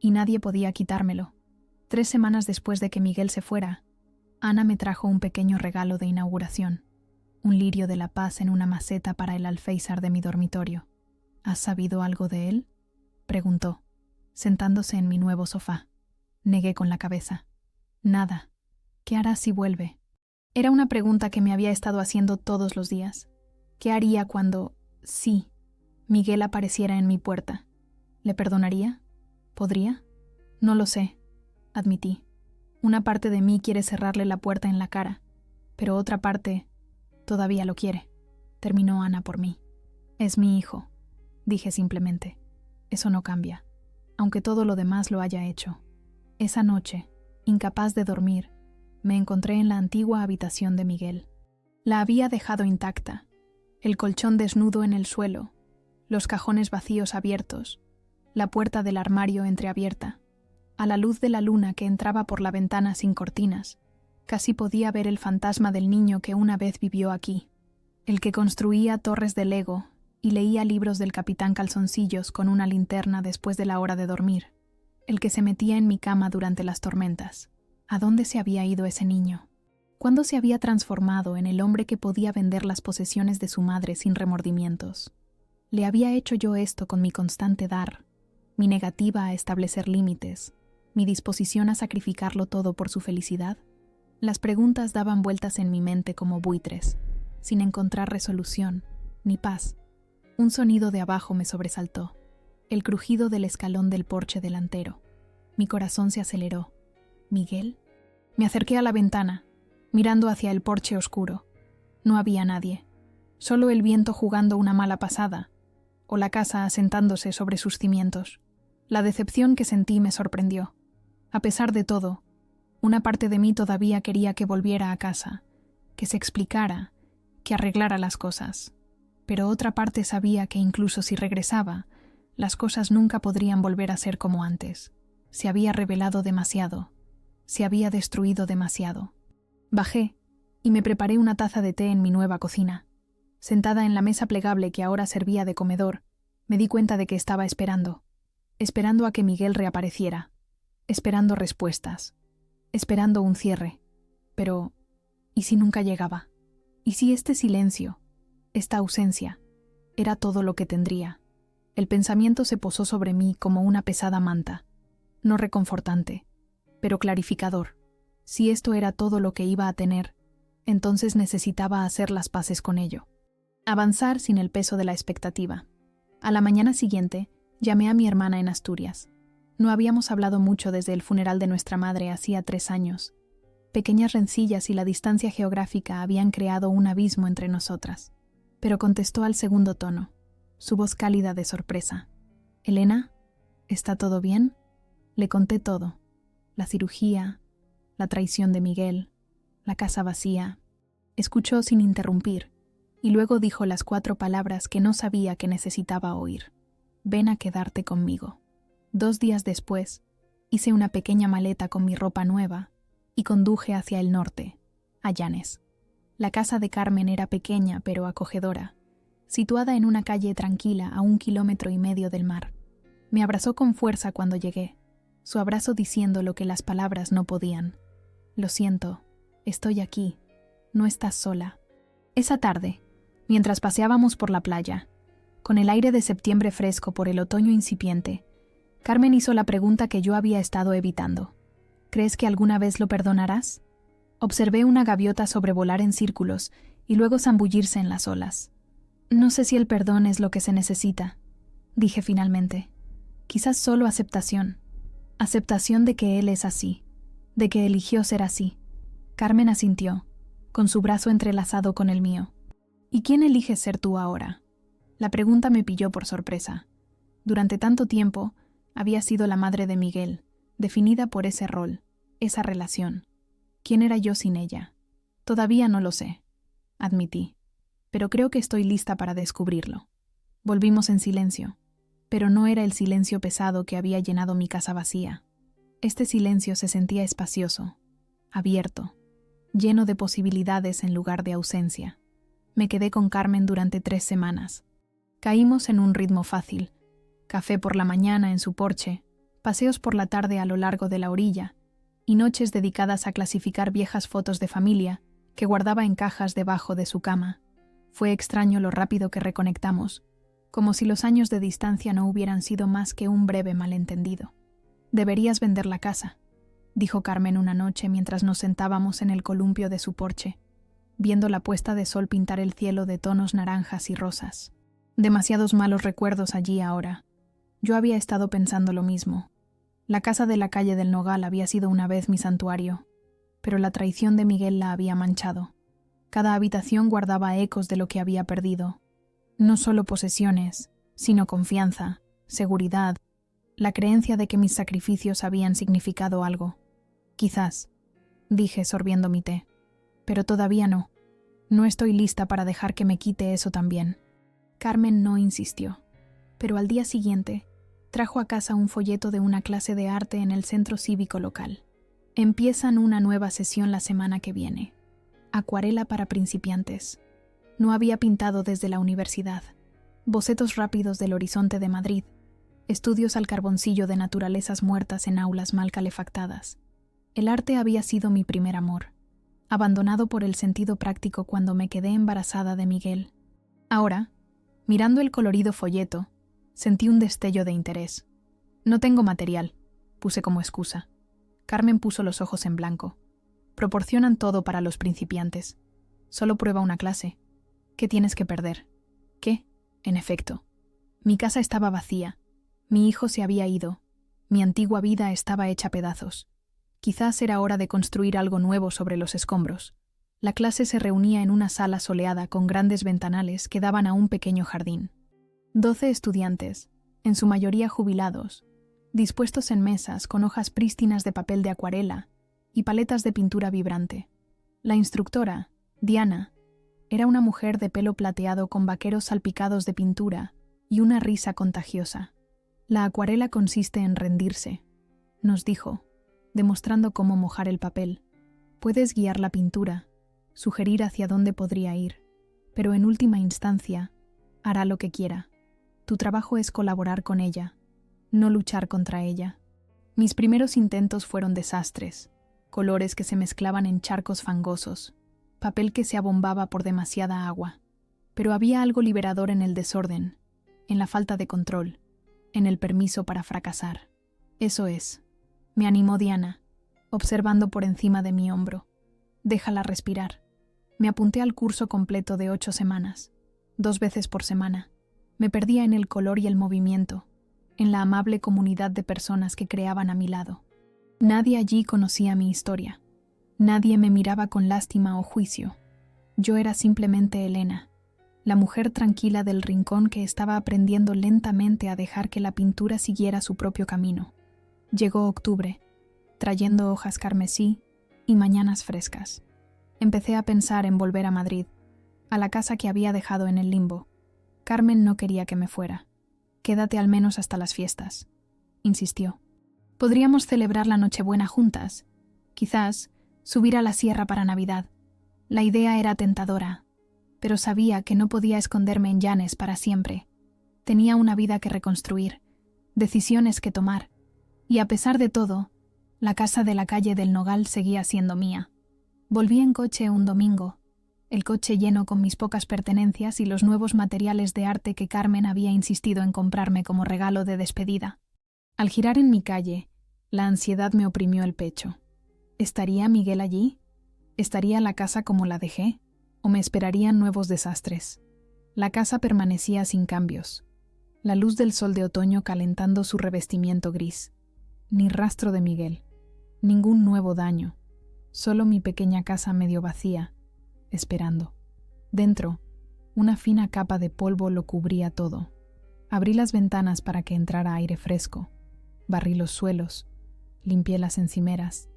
y nadie podía quitármelo. 3 semanas después de que Miguel se fuera, Ana me trajo un pequeño regalo de inauguración, un lirio de la paz en una maceta para el alféizar de mi dormitorio. ¿Has sabido algo de él?, preguntó, sentándose en mi nuevo sofá. Negué con la cabeza. Nada. ¿Qué hará si vuelve? Era una pregunta que me había estado haciendo todos los días. ¿Qué haría cuando, sí, Miguel apareciera en mi puerta? ¿Le perdonaría? ¿Podría? No lo sé, admití. Una parte de mí quiere cerrarle la puerta en la cara, pero otra parte todavía lo quiere. Terminó Ana por mí. Es mi hijo, dije simplemente. Eso no cambia, aunque todo lo demás lo haya hecho. Esa noche, incapaz de dormir, me encontré en la antigua habitación de Miguel. La había dejado intacta, el colchón desnudo en el suelo, los cajones vacíos abiertos, la puerta del armario entreabierta. A la luz de la luna que entraba por la ventana sin cortinas, casi podía ver el fantasma del niño que una vez vivió aquí, el que construía torres de Lego y leía libros del Capitán Calzoncillos con una linterna después de la hora de dormir, el que se metía en mi cama durante las tormentas. ¿A dónde se había ido ese niño? ¿Cuándo se había transformado en el hombre que podía vender las posesiones de su madre sin remordimientos? ¿Le había hecho yo esto con mi constante dar, mi negativa a establecer límites, mi disposición a sacrificarlo todo por su felicidad? Las preguntas daban vueltas en mi mente como buitres, sin encontrar resolución, ni paz. Un sonido de abajo me sobresaltó, el crujido del escalón del porche delantero. Mi corazón se aceleró. ¿Miguel? Me acerqué a la ventana, mirando hacia el porche oscuro. No había nadie, solo el viento jugando una mala pasada, o la casa asentándose sobre sus cimientos. La decepción que sentí me sorprendió. A pesar de todo, una parte de mí todavía quería que volviera a casa, que se explicara, que arreglara las cosas. Pero otra parte sabía que incluso si regresaba, las cosas nunca podrían volver a ser como antes. Se había revelado demasiado, se había destruido demasiado. Bajé y me preparé una taza de té en mi nueva cocina. Sentada en la mesa plegable que ahora servía de comedor, me di cuenta de que estaba esperando a que Miguel reapareciera, esperando respuestas, esperando un cierre. Pero, ¿y si nunca llegaba? ¿Y si este silencio, esta ausencia, era todo lo que tendría? El pensamiento se posó sobre mí como una pesada manta, no reconfortante, pero clarificador. Si esto era todo lo que iba a tener, entonces necesitaba hacer las paces con ello. Avanzar sin el peso de la expectativa. A la mañana siguiente, llamé a mi hermana en Asturias. No habíamos hablado mucho desde el funeral de nuestra madre hacía 3 años. Pequeñas rencillas y la distancia geográfica habían creado un abismo entre nosotras. Pero contestó al segundo tono, su voz cálida de sorpresa. «Elena, ¿está todo bien?» Le conté todo. La cirugía, la traición de Miguel, la casa vacía. Escuchó sin interrumpir, y luego dijo las 4 palabras que no sabía que necesitaba oír. «Ven a quedarte conmigo». 2 días después, hice una pequeña maleta con mi ropa nueva y conduje hacia el norte, a Llanes. La casa de Carmen era pequeña pero acogedora, situada en una calle tranquila a 1,5 kilómetros del mar. Me abrazó con fuerza cuando llegué, su abrazo diciendo lo que las palabras no podían. «Lo siento, estoy aquí, no estás sola». Esa tarde, mientras paseábamos por la playa, con el aire de septiembre fresco por el otoño incipiente, Carmen hizo la pregunta que yo había estado evitando. «¿Crees que alguna vez lo perdonarás?» Observé una gaviota sobrevolar en círculos y luego zambullirse en las olas. «No sé si el perdón es lo que se necesita», dije finalmente. «Quizás solo aceptación. Aceptación de que él es así, de que eligió ser así». Carmen asintió, con su brazo entrelazado con el mío. «¿Y quién eliges ser tú ahora?» La pregunta me pilló por sorpresa. Durante tanto tiempo, había sido la madre de Miguel, definida por ese rol, esa relación. ¿Quién era yo sin ella? Todavía no lo sé, admití, pero creo que estoy lista para descubrirlo. Volvimos en silencio, pero no era el silencio pesado que había llenado mi casa vacía. Este silencio se sentía espacioso, abierto, lleno de posibilidades en lugar de ausencia. Me quedé con Carmen durante 3 semanas. Caímos en un ritmo fácil. Café por la mañana en su porche, paseos por la tarde a lo largo de la orilla, y noches dedicadas a clasificar viejas fotos de familia que guardaba en cajas debajo de su cama. Fue extraño lo rápido que reconectamos, como si los años de distancia no hubieran sido más que un breve malentendido. «Deberías vender la casa», dijo Carmen una noche mientras nos sentábamos en el columpio de su porche, viendo la puesta de sol pintar el cielo de tonos naranjas y rosas. Demasiados malos recuerdos allí ahora. Yo había estado pensando lo mismo. La casa de la calle del Nogal había sido una vez mi santuario, pero la traición de Miguel la había manchado. Cada habitación guardaba ecos de lo que había perdido. No solo posesiones, sino confianza, seguridad, la creencia de que mis sacrificios habían significado algo. «Quizás», dije sorbiendo mi té, «pero todavía no. No estoy lista para dejar que me quite eso también». Carmen no insistió, pero al día siguiente trajo a casa un folleto de una clase de arte en el centro cívico local. «Empiezan una nueva sesión la semana que viene. Acuarela para principiantes». No había pintado desde la universidad. Bocetos rápidos del horizonte de Madrid. Estudios al carboncillo de naturalezas muertas en aulas mal calefactadas. El arte había sido mi primer amor. abandonado por el sentido práctico cuando me quedé embarazada de Miguel. Ahora, mirando el colorido folleto, sentí un destello de interés. No tengo material, puse como excusa. Carmen puso los ojos en blanco. Proporcionan todo para los principiantes. Solo prueba una clase. ¿Qué tienes que perder? ¿Qué? En efecto. Mi casa estaba vacía. Mi hijo se había ido. Mi antigua vida estaba hecha pedazos. Quizás era hora de construir algo nuevo sobre los escombros. La clase se reunía en una sala soleada con grandes ventanales que daban a un pequeño jardín. 12 estudiantes, en su mayoría jubilados, dispuestos en mesas con hojas prístinas de papel de acuarela y paletas de pintura vibrante. La instructora, Diana, era una mujer de pelo plateado con vaqueros salpicados de pintura y una risa contagiosa. La acuarela consiste en rendirse, nos dijo, demostrando cómo mojar el papel. Puedes guiar la pintura, sugerir hacia dónde podría ir, pero en última instancia, hará lo que quiera. Tu trabajo es colaborar con ella, no luchar contra ella. Mis primeros intentos fueron desastres, colores que se mezclaban en charcos fangosos, papel que se abombaba por demasiada agua. Pero había algo liberador en el desorden, en la falta de control, en el permiso para fracasar. Eso es, me animó Diana, observando por encima de mi hombro. Déjala respirar. Me apunté al curso completo de 8 semanas, 2 veces por semana. Me perdía en el color y el movimiento, en la amable comunidad de personas que creaban a mi lado. Nadie allí conocía mi historia. Nadie me miraba con lástima o juicio. Yo era simplemente Elena, la mujer tranquila del rincón que estaba aprendiendo lentamente a dejar que la pintura siguiera su propio camino. Llegó octubre, trayendo hojas carmesí y mañanas frescas. Empecé a pensar en volver a Madrid, a la casa que había dejado en el limbo. Carmen no quería que me fuera. Quédate al menos hasta las fiestas, insistió. Podríamos celebrar la Nochebuena juntas. Quizás subir a la sierra para Navidad. La idea era tentadora, pero sabía que no podía esconderme en Llanes para siempre. Tenía una vida que reconstruir, decisiones que tomar, y a pesar de todo, la casa de la calle del Nogal seguía siendo mía. Volví en coche un domingo, el coche lleno con mis pocas pertenencias y los nuevos materiales de arte que Carmen había insistido en comprarme como regalo de despedida. Al girar en mi calle, la ansiedad me oprimió el pecho. ¿Estaría Miguel allí? ¿Estaría la casa como la dejé? ¿O me esperarían nuevos desastres? La casa permanecía sin cambios, la luz del sol de otoño calentando su revestimiento gris. Ni rastro de Miguel, ningún nuevo daño, solo mi pequeña casa medio vacía, esperando. Dentro, una fina capa de polvo lo cubría todo. Abrí las ventanas para que entrara aire fresco, barrí los suelos, limpié las encimeras.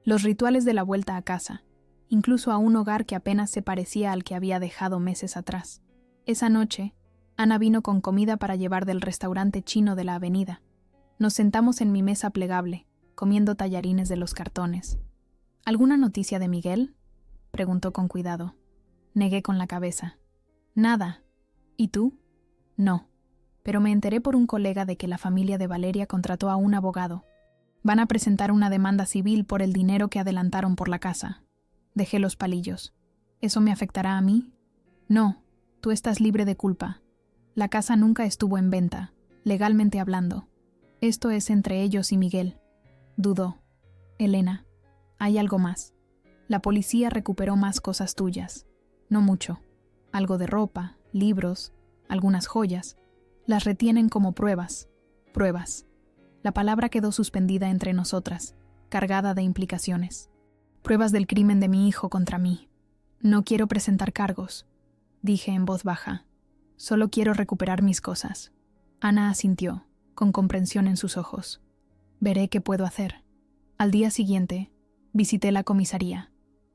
Los rituales de la vuelta a casa, incluso a un hogar que apenas se parecía al que había dejado meses atrás. Esa noche, Ana vino con comida para llevar del restaurante chino de la avenida. Nos sentamos en mi mesa plegable, comiendo tallarines de los cartones. ¿Alguna noticia de Miguel?, preguntó con cuidado. Negué con la cabeza. Nada. ¿Y tú? No. Pero me enteré por un colega de que la familia de Valeria contrató a un abogado. Van a presentar una demanda civil por el dinero que adelantaron por la casa. Dejé los palillos. ¿Eso me afectará a mí? No, tú estás libre de culpa. La casa nunca estuvo en venta, legalmente hablando. Esto es entre ellos y Miguel. Dudó. Elena, hay algo más. La policía recuperó más cosas tuyas. No mucho. Algo de ropa, libros, algunas joyas. Las retienen como pruebas. Pruebas. La palabra quedó suspendida entre nosotras, cargada de implicaciones. Pruebas del crimen de mi hijo contra mí. No quiero presentar cargos, dije en voz baja. Solo quiero recuperar mis cosas. Ana asintió, con comprensión en sus ojos. Veré qué puedo hacer. Al día siguiente, visité la comisaría.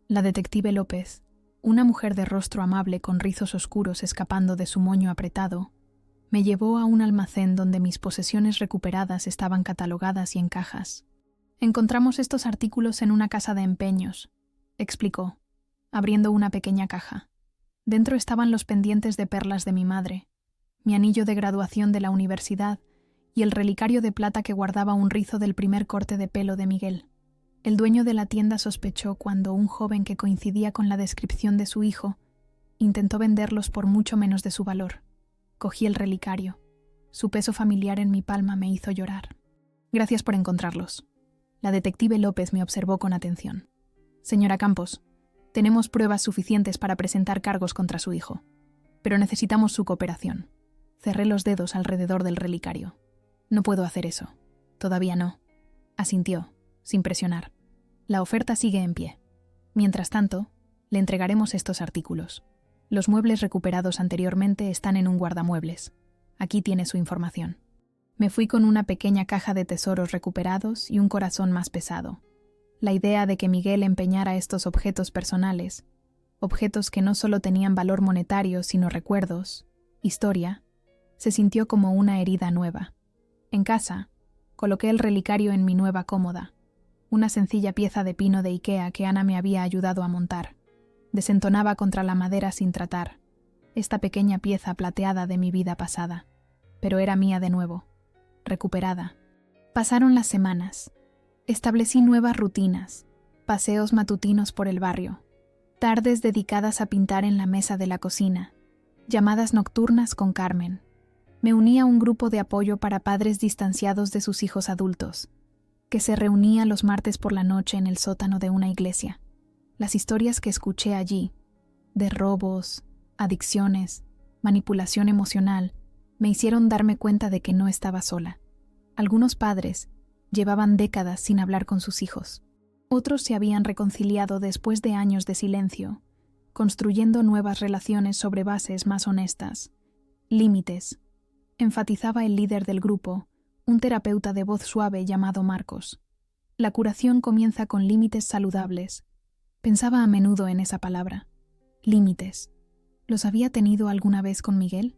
La detective López, una mujer de rostro amable con rizos oscuros escapando de su moño apretado, me llevó a un almacén donde mis posesiones recuperadas estaban catalogadas y en cajas. Encontramos estos artículos en una casa de empeños, explicó, abriendo una pequeña caja. Dentro estaban los pendientes de perlas de mi madre, mi anillo de graduación de la universidad y el relicario de plata que guardaba un rizo del primer corte de pelo de Miguel. El dueño de la tienda sospechó cuando un joven que coincidía con la descripción de su hijo intentó venderlos por mucho menos de su valor. Cogí el relicario. Su peso familiar en mi palma me hizo llorar. Gracias por encontrarlos. La detective López me observó con atención. Señora Campos, tenemos pruebas suficientes para presentar cargos contra su hijo, pero necesitamos su cooperación. Cerré los dedos alrededor del relicario. No puedo hacer eso. Todavía no. Asintió, sin presionar. La oferta sigue en pie. Mientras tanto, le entregaremos estos artículos. Los muebles recuperados anteriormente están en un guardamuebles. Aquí tiene su información. Me fui con una pequeña caja de tesoros recuperados y un corazón más pesado. La idea de que Miguel empeñara estos objetos personales, objetos que no solo tenían valor monetario, sino recuerdos, historia, se sintió como una herida nueva. En casa, coloqué el relicario en mi nueva cómoda, una sencilla pieza de pino de Ikea que Ana me había ayudado a montar. Desentonaba contra la madera sin tratar, esta pequeña pieza plateada de mi vida pasada, pero era mía de nuevo, recuperada. Pasaron las semanas. Establecí nuevas rutinas, paseos matutinos por el barrio, tardes dedicadas a pintar en la mesa de la cocina, llamadas nocturnas con Carmen. Me uní a un grupo de apoyo para padres distanciados de sus hijos adultos, que se reunía los martes por la noche en el sótano de una iglesia. Las historias que escuché allí, de robos, adicciones, manipulación emocional, me hicieron darme cuenta de que no estaba sola. Algunos padres llevaban décadas sin hablar con sus hijos. Otros se habían reconciliado después de años de silencio, construyendo nuevas relaciones sobre bases más honestas. Límites, enfatizaba el líder del grupo, un terapeuta de voz suave llamado Marcos. La curación comienza con límites saludables. Pensaba a menudo en esa palabra. Límites. ¿Los había tenido alguna vez con Miguel?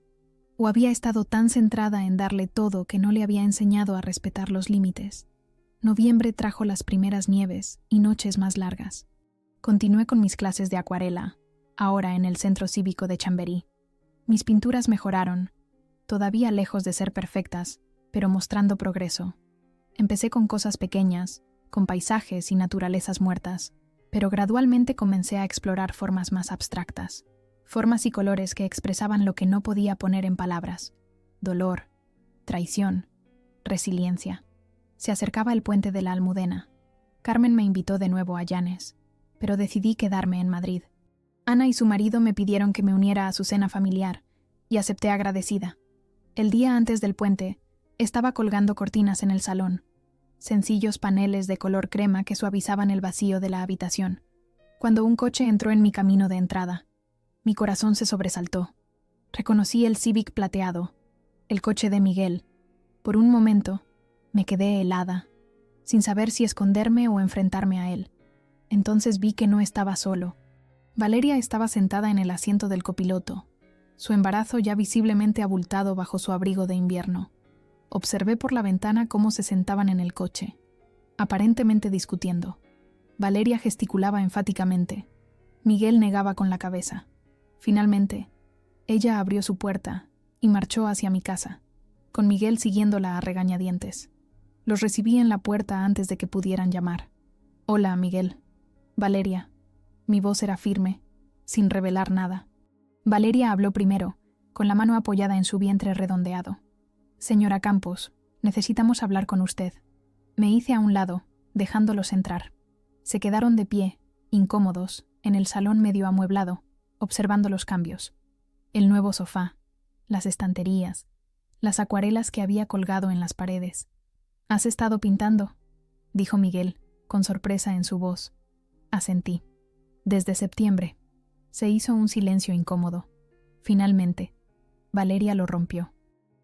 ¿O había estado tan centrada en darle todo que no le había enseñado a respetar los límites? Noviembre trajo las primeras nieves y noches más largas. Continué con mis clases de acuarela, ahora en el Centro Cívico de Chamberí. Mis pinturas mejoraron, todavía lejos de ser perfectas, pero mostrando progreso. Empecé con cosas pequeñas, con paisajes y naturalezas muertas, pero gradualmente comencé a explorar formas más abstractas, formas y colores que expresaban lo que no podía poner en palabras: dolor, traición, resiliencia. Se acercaba el puente de la Almudena. Carmen me invitó de nuevo a Llanes, pero decidí quedarme en Madrid. Ana y su marido me pidieron que me uniera a su cena familiar, y acepté agradecida. El día antes del puente, estaba colgando cortinas en el salón, sencillos paneles de color crema que suavizaban el vacío de la habitación, cuando un coche entró en mi camino de entrada. Mi corazón se sobresaltó. Reconocí el Civic plateado, el coche de Miguel. Por un momento, me quedé helada, sin saber si esconderme o enfrentarme a él. Entonces vi que no estaba solo. Valeria estaba sentada en el asiento del copiloto, su embarazo ya visiblemente abultado bajo su abrigo de invierno. Observé por la ventana cómo se sentaban en el coche, aparentemente discutiendo. Valeria gesticulaba enfáticamente. Miguel negaba con la cabeza. Finalmente, ella abrió su puerta y marchó hacia mi casa, con Miguel siguiéndola a regañadientes. Los recibí en la puerta antes de que pudieran llamar. «Hola, Miguel». «Valeria». Mi voz era firme, sin revelar nada. Valeria habló primero, con la mano apoyada en su vientre redondeado. «Señora Campos, necesitamos hablar con usted». Me hice a un lado, dejándolos entrar. Se quedaron de pie, incómodos, en el salón medio amueblado, observando los cambios. El nuevo sofá, las estanterías, las acuarelas que había colgado en las paredes. «¿Has estado pintando?», dijo Miguel, con sorpresa en su voz. Asentí. «Desde septiembre». Se hizo un silencio incómodo. Finalmente, Valeria lo rompió.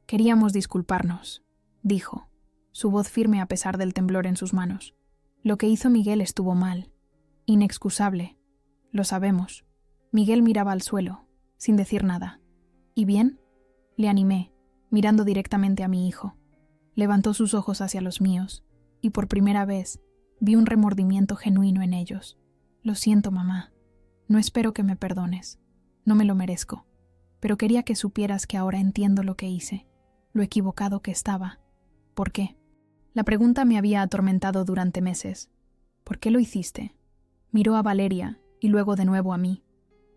«Queríamos disculparnos», dijo, su voz firme a pesar del temblor en sus manos. «Lo que hizo Miguel estuvo mal. Inexcusable. Lo sabemos». Miguel miraba al suelo, sin decir nada. «¿Y bien?», le animé, mirando directamente a mi hijo. Levantó sus ojos hacia los míos, y por primera vez vi un remordimiento genuino en ellos. «Lo siento, mamá. No espero que me perdones. No me lo merezco. Pero quería que supieras que ahora entiendo lo que hice, lo equivocado que estaba». «¿Por qué?». La pregunta me había atormentado durante meses. ¿Por qué lo hiciste? Miró a Valeria y luego de nuevo a mí.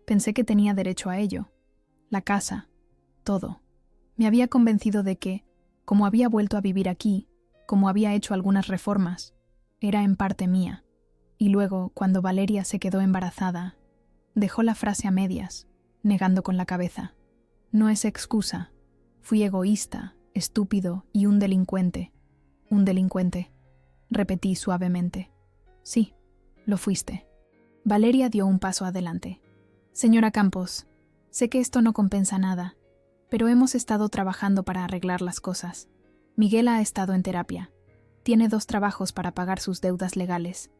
Pensé que tenía derecho a ello. La casa, todo. Me había convencido de que, como había vuelto a vivir aquí, como había hecho algunas reformas, era en parte mía. Y luego, cuando Valeria se quedó embarazada, dejó la frase a medias, negando con la cabeza. No es excusa. Fui egoísta, estúpido y un delincuente. Un delincuente, repetí suavemente. Sí, lo fuiste. Valeria dio un paso adelante. Señora Campos, sé que esto no compensa nada, pero hemos estado trabajando para arreglar las cosas. Miguel ha estado en terapia. Tiene 2 trabajos para pagar sus deudas legales.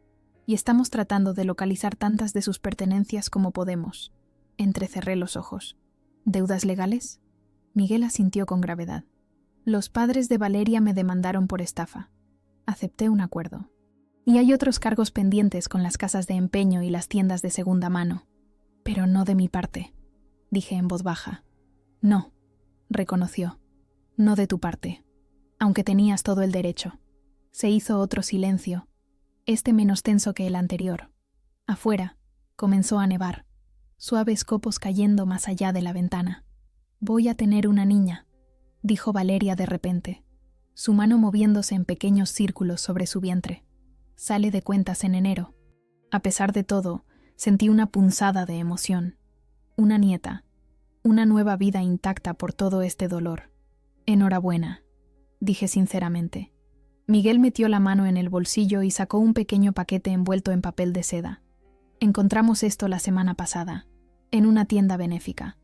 Y estamos tratando de localizar tantas de sus pertenencias como podemos. Entrecerré los ojos. ¿Deudas legales? Miguel asintió con gravedad. Los padres de Valeria me demandaron por estafa. Acepté un acuerdo. Y hay otros cargos pendientes con las casas de empeño y las tiendas de segunda mano. Pero no de mi parte, dije en voz baja. No, reconoció. No de tu parte. Aunque tenías todo el derecho. Se hizo otro silencio, este menos tenso que el anterior. Afuera, comenzó a nevar, suaves copos cayendo más allá de la ventana. Voy a tener una niña, dijo Valeria de repente, su mano moviéndose en pequeños círculos sobre su vientre. Sale de cuentas en enero. A pesar de todo, sentí una punzada de emoción. Una nieta, una nueva vida intacta por todo este dolor. Enhorabuena, dije sinceramente. Miguel metió la mano en el bolsillo y sacó un pequeño paquete envuelto en papel de seda. Encontramos esto la semana pasada, en una tienda benéfica.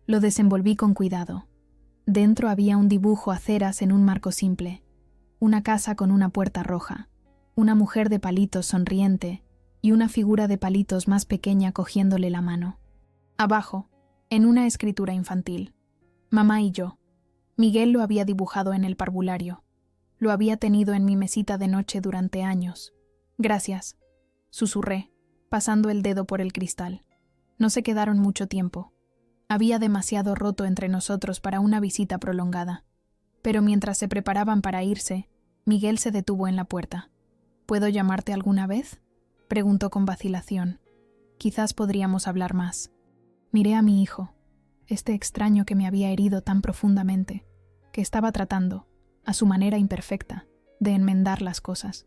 Lo desenvolví con cuidado. Dentro había un dibujo a ceras en un marco simple, una casa con una puerta roja, una mujer de palitos sonriente y una figura de palitos más pequeña cogiéndole la mano. Abajo, en una escritura infantil, mamá y yo. Miguel lo había dibujado en el parvulario. Lo había tenido en mi mesita de noche durante años. Gracias, susurré, pasando el dedo por el cristal. No se quedaron mucho tiempo. Había demasiado roto entre nosotros para una visita prolongada. Pero mientras se preparaban para irse, Miguel se detuvo en la puerta. ¿Puedo llamarte alguna vez?, preguntó con vacilación. Quizás podríamos hablar más. Miré a mi hijo, este extraño que me había herido tan profundamente, que estaba tratando, a su manera imperfecta, de enmendar las cosas.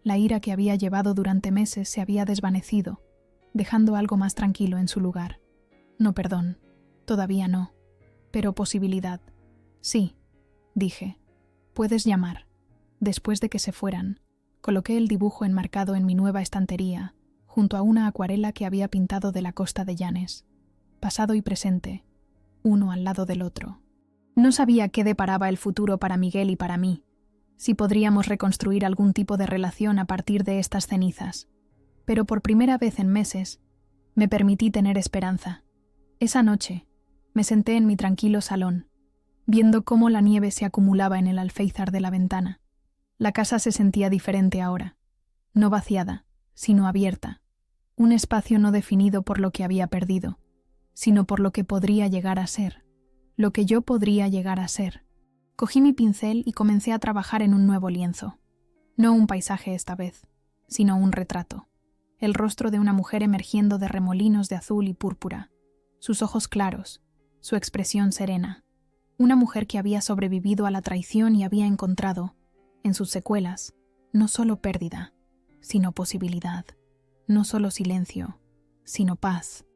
La ira que había llevado durante meses se había desvanecido, dejando algo más tranquilo en su lugar. No perdón, todavía no, pero posibilidad. Sí, dije, puedes llamar. Después de que se fueran, coloqué el dibujo enmarcado en mi nueva estantería, junto a una acuarela que había pintado de la costa de Llanes. Pasado y presente, uno al lado del otro. No sabía qué deparaba el futuro para Miguel y para mí, si podríamos reconstruir algún tipo de relación a partir de estas cenizas. Pero por primera vez en meses, me permití tener esperanza. Esa noche, me senté en mi tranquilo salón, viendo cómo la nieve se acumulaba en el alféizar de la ventana. La casa se sentía diferente ahora, no vaciada, sino abierta, un espacio no definido por lo que había perdido, sino por lo que podría llegar a ser, lo que yo podría llegar a ser. Cogí mi pincel y comencé a trabajar en un nuevo lienzo. No un paisaje esta vez, sino un retrato. El rostro de una mujer emergiendo de remolinos de azul y púrpura, sus ojos claros, su expresión serena. Una mujer que había sobrevivido a la traición y había encontrado, en sus secuelas, no solo pérdida, sino posibilidad, no solo silencio, sino paz.